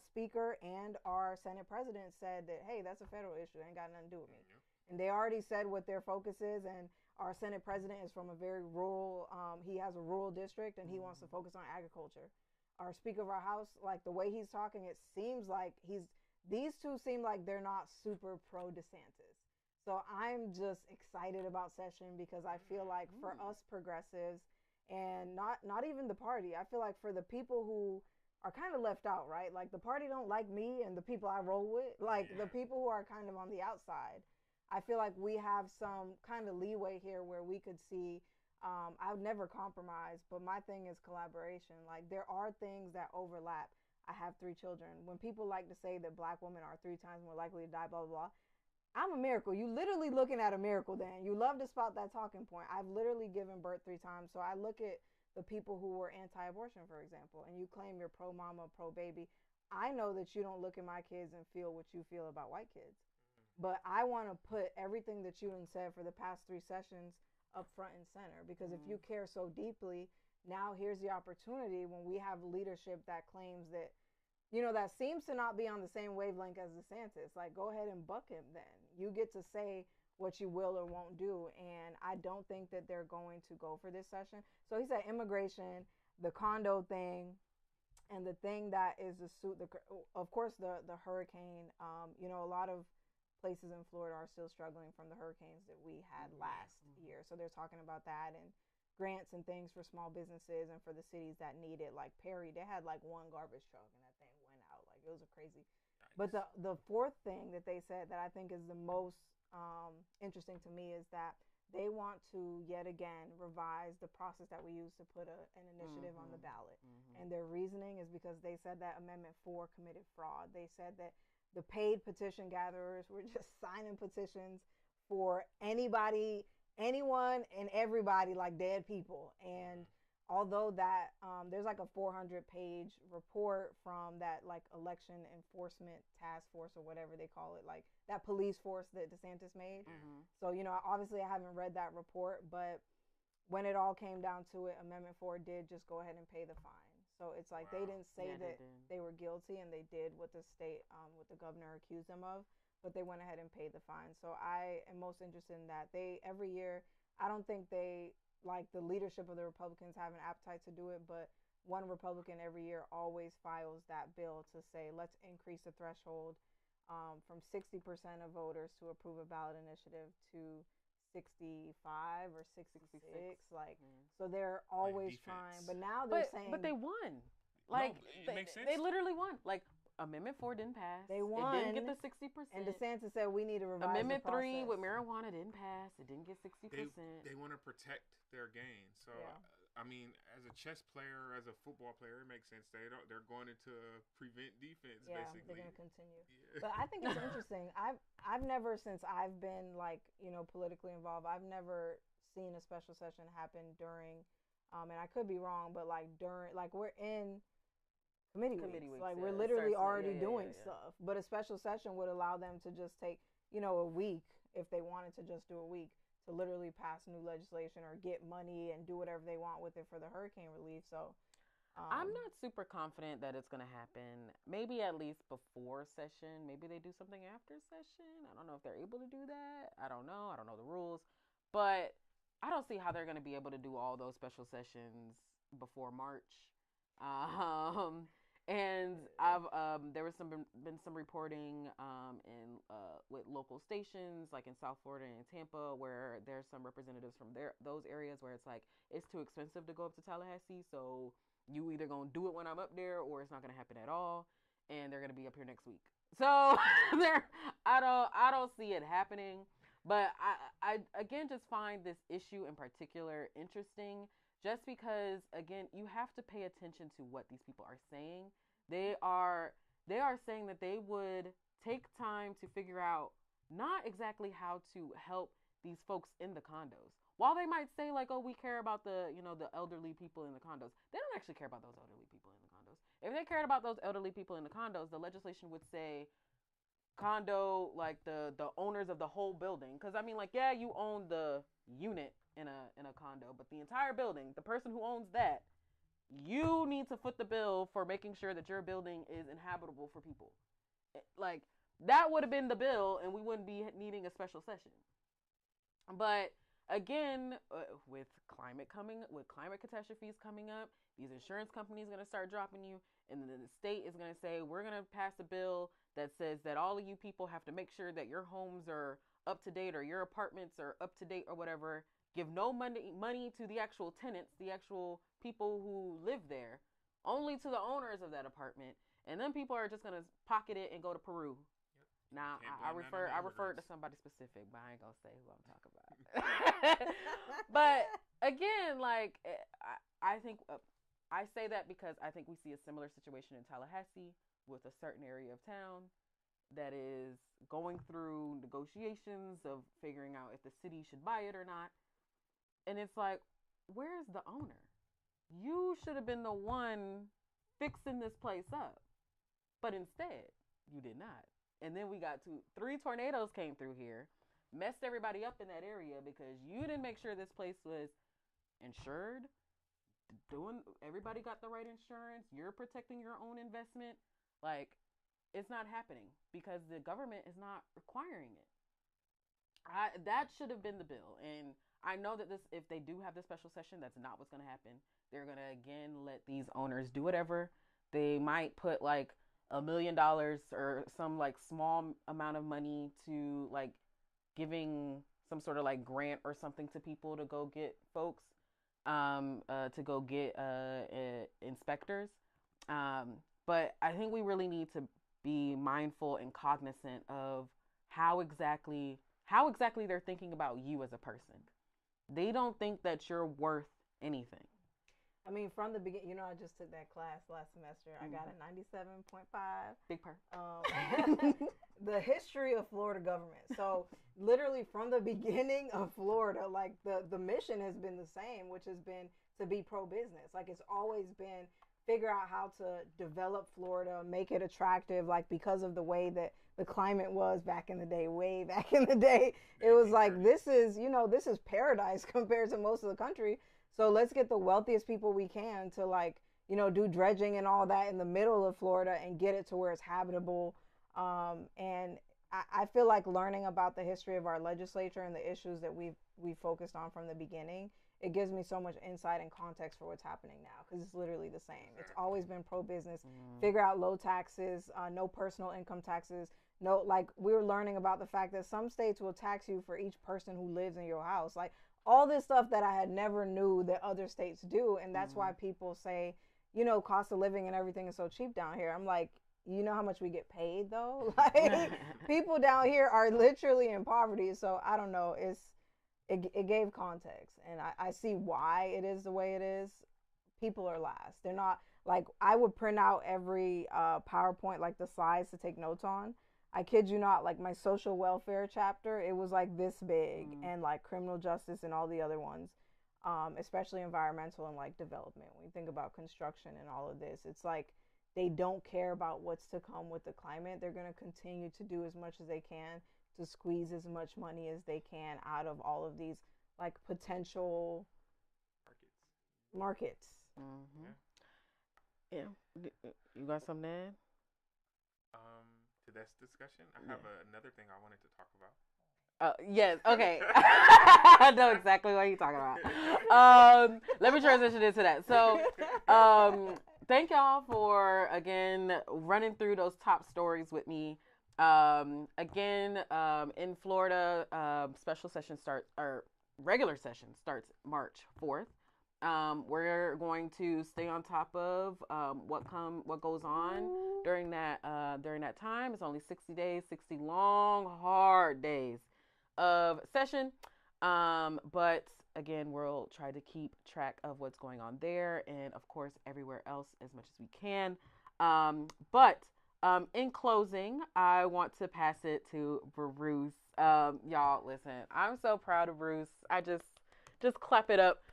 speaker and our Senate president said that, hey, that's a federal issue. It ain't got nothing to do with me. And they already said what their focus is. And our Senate president is from a very rural, he has a rural district, and he wants to focus on agriculture. Our Speaker of our House, like the way he's talking, it seems like these two seem like they're not super pro DeSantis. So I'm just excited about session because I feel like for us progressives, and not even the party, I feel like for the people who are kind of left out, right? Like, the party don't like me and the people I roll with, like the people who are kind of on the outside, I feel like we have some kind of leeway here where we could see, I would never compromise, but my thing is collaboration. Like, there are things that overlap. I have 3 children. When people like to say that Black women are 3 times more likely to die, blah, blah, blah, I'm a miracle. You literally looking at a miracle, Dan. You love to spout that talking point. I've literally given birth 3 times. So I look at the people who were anti-abortion, for example, and you claim you're pro-mama, pro-baby. I know that you don't look at my kids and feel what you feel about white kids. But I want to put everything that you done said for the past 3 sessions up front and center, because if you care so deeply, now here's the opportunity when we have leadership that claims that, you know, that seems to not be on the same wavelength as DeSantis. Like, go ahead and buck him then. You get to say what you will or won't do, and I don't think that they're going to go for this session. So he said immigration, the condo thing, and the thing that is the suit, of course, the hurricane. You know, a lot of places in Florida are still struggling from the hurricanes that we had last year. So they're talking about that and grants and things for small businesses and for the cities that need it. Like Perry, they had like 1 garbage truck and that thing went out. Like, it was a crazy. Nice. But the fourth thing that they said that I think is the most interesting to me is that they want to yet again revise the process that we use to put an initiative on the ballot. And their reasoning is because they said that Amendment 4 committed fraud. They said that the paid petition gatherers were just signing petitions for anybody, anyone and everybody, like dead people. And although that there's like a 400-page report from that like election enforcement task force or whatever they call it, like that police force that DeSantis made. So, you know, obviously I haven't read that report, but when it all came down to it, Amendment 4 did just go ahead and pay the fine. So it's like they didn't say that they were guilty, and they did what the state, what the governor accused them of, but they went ahead and paid the fine. So I am most interested in that. They, every year, I don't think they, like the leadership of the Republicans have an appetite to do it, but one Republican every year always files that bill to say, let's increase the threshold from 60% of voters to approve a ballot initiative to 65 or 66. Like, so they're always like trying, but now they're saying, but they won. Like, no, it makes sense. They literally won. Like, Amendment 4 didn't pass. They won. It didn't get the 60%. And DeSantis said we need to revise Amendment the process. 3 with marijuana didn't pass. It didn't get 60%. They want to protect their gain. So, I mean, as a chess player, as a football player, it makes sense. They're going into prevent defense, basically. They're going to continue. Yeah. But I think it's interesting. I've never, since I've been, like, you know, politically involved, I've never seen a special session happen during And I could be wrong, but like during, like we're in committee weeks. Like we're It literally starts- already doing yeah. stuff. But a special session would allow them to just take, a week if they wanted to just do a week to literally pass new legislation or get money and do whatever they want with it for the hurricane relief. So I'm not super confident that it's going to happen. Maybe at least before session. Maybe they do something after session. I don't know if they're able to do that. I don't know. I don't know the rules. But I don't see how they're going to be able to do all those special sessions before March. And I've there was been some reporting in with local stations like in South Florida and Tampa where there's some representatives from those areas where it's like it's too expensive to go up to Tallahassee, so you either gonna do it when I'm up there or it's not gonna happen at all, and they're gonna be up here next week. So I don't see it happening. But I again just find this issue in particular interesting just because again you have to pay attention to what these people are saying. They are saying that they would take time to figure out not exactly how to help these folks in the condos. While they might say like, "Oh, we care about the elderly people in the condos," they don't actually care about those elderly people in the condos. If they cared about those elderly people in the condos, the legislation would say condo, like the owners of the whole building. Because I mean, like, yeah, you own the unit in a condo, but the entire building, the person who owns that, you need to foot the bill for making sure that your building is inhabitable for people. Like that would have been the bill, and we wouldn't be needing a special session. But again, with climate catastrophes coming up, these insurance companies are going to start dropping you, and then the state is going to say, we're going to pass a bill that says that all of you people have to make sure that your homes are up to date or your apartments are up to date or whatever. Give no money to the actual tenants, the actual people who live there, only to the owners of that apartment. And then people are just going to pocket it and go to Peru. Yep. Now, I referred to somebody specific, but I ain't going to say who I'm talking about. But again, like, I think I say that because I think we see a similar situation in Tallahassee with a certain area of town that is going through negotiations of figuring out if the city should buy it or not. And it's like, where's the owner? You should have been the one fixing this place up. But instead, you did not. And then we got 3 tornadoes came through here, messed everybody up in that area because you didn't make sure this place was insured. Everybody got the right insurance. You're protecting your own investment. Like, it's not happening because the government is not requiring it. That should have been the bill. And I know that if they do have this special session, that's not what's going to happen. They're going to, again, let these owners do whatever. They might put like $1 million or some like small amount of money to like giving some sort of like grant or something to people to go get folks, to go get inspectors. But I think we really need to be mindful and cognizant of how exactly they're thinking about you as a person. They don't think that you're worth anything. I mean, from the beginning, I just took that class last semester. I got a 97.5. Big per. The history of Florida government. So literally from the beginning of Florida, like the mission has been the same, which has been to be pro-business. Like it's always been figure out how to develop Florida, make it attractive, like because of the way that the climate was back in the day, way back in the day. It was like, this is paradise compared to most of the country. So let's get the wealthiest people we can to like, do dredging and all that in the middle of Florida and get it to where it's habitable. And I feel like learning about the history of our legislature and the issues that we've focused on from the beginning, it gives me so much insight and context for what's happening now because it's literally the same. It's always been pro-business. Figure out low taxes, no personal income taxes. No, like we were learning about the fact that some states will tax you for each person who lives in your house. Like all this stuff that I had never knew that other states do. And that's why people say, cost of living and everything is so cheap down here. I'm like, you know how much we get paid though? Like people down here are literally in poverty. So I don't know. It gave context, and I see why it is the way it is. People are last. They're not like I would print out every PowerPoint, like the slides to take notes on. I kid you not, like my social welfare chapter, it was like this big, and like criminal justice and all the other ones. especially environmental and like development. When you think about construction and all of this, it's like they don't care about what's to come with the climate. They're going to continue to do as much as they can to squeeze as much money as they can out of all of these like potential markets. Mm-hmm. Yeah. You got something to add? To this discussion, I have another thing I wanted to talk about. Yes. Okay. I know exactly what you're talking about. Let me transition into that. So, thank y'all for again running through those top stories with me. In Florida, special session starts or regular session starts March 4th. We're going to stay on top of what goes on during that time. It's only 60 days, 60 long, hard days of session. But again, we'll try to keep track of what's going on there and of course everywhere else as much as we can. In closing, I want to pass it to Bruce. Y'all listen, I'm so proud of Bruce. I just clap it up.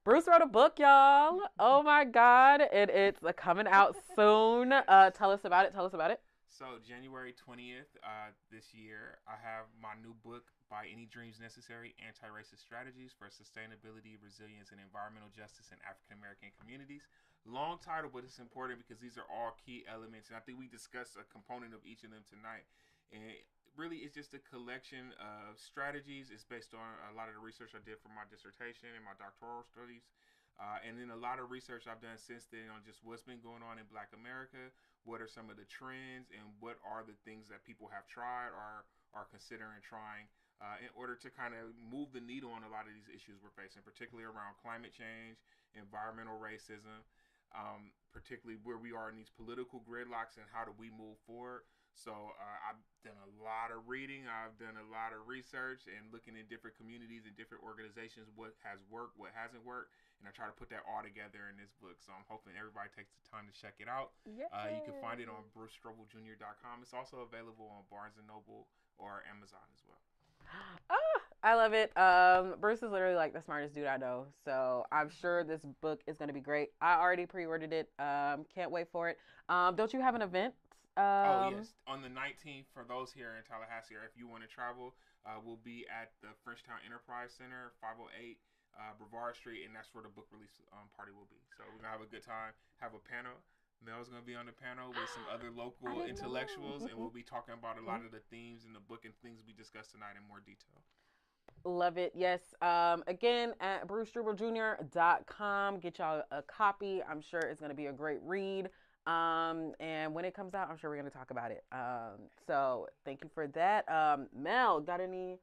Bruce wrote a book, y'all. Oh my God. It's coming out soon. Tell us about it. So January 20th this year, I have my new book, By Any Dreams Necessary, Anti-Racist Strategies for Sustainability, Resilience, and Environmental Justice in African American Communities. Long title, but it's important because these are all key elements. And I think we discussed a component of each of them tonight. And really, it's just a collection of strategies. It's based on a lot of the research I did for my dissertation and my doctoral studies. And then a lot of research I've done since then on just what's been going on in Black America, what are some of the trends, and what are the things that people have tried or are considering trying in order to kind of move the needle on a lot of these issues we're facing, particularly around climate change, environmental racism, particularly where we are in these political gridlocks and how do we move forward. So I've done a lot of reading, I've done a lot of research and looking in different communities and different organizations, what has worked, what hasn't worked, and I try to put that all together in this book. So I'm hoping everybody takes the time to check it out. You can find it on brucestrobelJr.com. It's also available on Barnes & Noble or Amazon as well. Oh, I love it. Bruce is literally like the smartest dude I know. So I'm sure this book is going to be great. I already pre-ordered it. Can't wait for it. Don't you have an event? Yes. On the 19th, for those here in Tallahassee, or if you want to travel, we'll be at the Frenchtown Enterprise Center, 508 Brevard Street, and that's where the book release party will be. So we're going to have a good time, have a panel. Mel's going to be on the panel with some other local intellectuals, and we'll be talking about a lot of the themes in the book and things we discussed tonight in more detail. Love it. Yes. Again, at brucestrobelJr.com, get y'all a copy. I'm sure it's going to be a great read. And when it comes out, I'm sure we're going to talk about it. So thank you for that. Mel, got any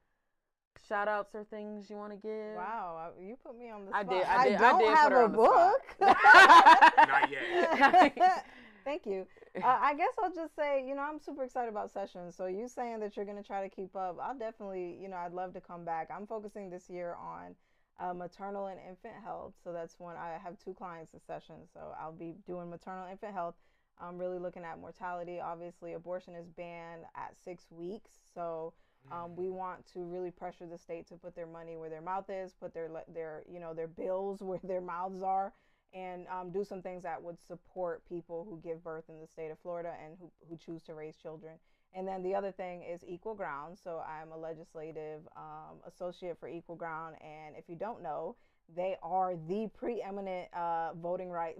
shout outs or things you want to give? Wow, you put me on the spot. I don't have put her a on the book. Not yet. Thank you. I guess I'll just say, I'm super excited about sessions. So you saying that you're going to try to keep up, I'll definitely, I'd love to come back. I'm focusing this year on maternal and infant health. So that's when I have 2 clients a session. So I'll be doing maternal and infant health. I'm really looking at mortality. Obviously, abortion is banned at 6 weeks. So we want to really pressure the state to put their money where their mouth is, put their bills where their mouths are, and do some things that would support people who give birth in the state of Florida and who choose to raise children. And then the other thing is Equal Ground. So I'm a legislative associate for Equal Ground. And if you don't know, they are the preeminent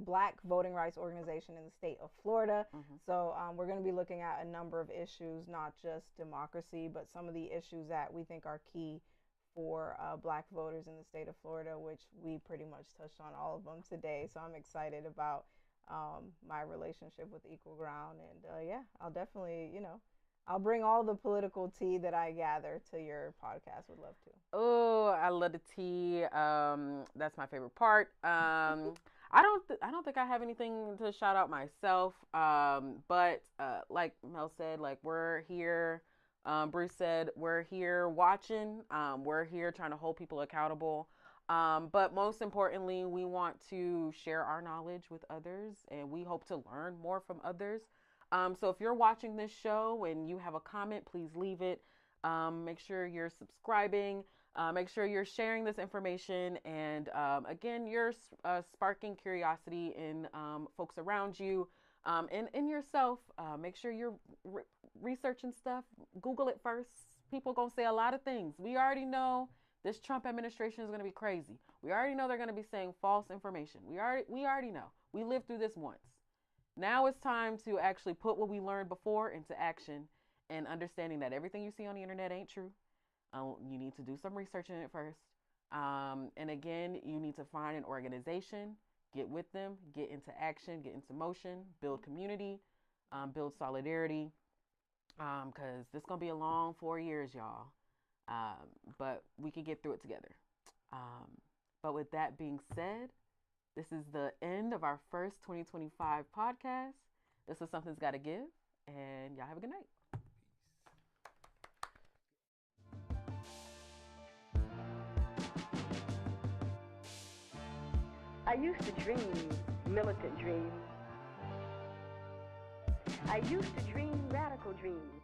Black voting rights organization in the state of Florida. Mm-hmm. So we're going to be looking at a number of issues, not just democracy, but some of the issues that we think are key for Black voters in the state of Florida, which we pretty much touched on all of them today. So I'm excited about my relationship with Equal Ground. And I'll definitely, I'll bring all the political tea that I gather to your podcast. Would love to. Oh, I love the tea. That's my favorite part. I don't think I have anything to shout out myself. But like Mel said, like we're here. Bruce said we're here watching. We're here trying to hold people accountable. But most importantly, we want to share our knowledge with others, and we hope to learn more from others. So if you're watching this show and you have a comment, please leave it. Make sure you're subscribing. Make sure you're sharing this information, and again, you're sparking curiosity in folks around you, and in yourself. Make sure you're researching stuff. Google it first. People gonna say a lot of things. We already know this Trump administration is gonna be crazy. We already know they're gonna be saying false information. We already know. We lived through this once. Now it's time to actually put what we learned before into action, and understanding that everything you see on the internet ain't true. You need to do some research in it first. And again, you need to find an organization, get with them, get into action, get into motion, build community, build solidarity, because this is going to be a long 4 years, y'all. But we can get through it together. But with that being said, this is the end of our first 2025 podcast. This is Something's Gotta Give, and y'all have a good night. I used to dream militant dreams. I used to dream radical dreams.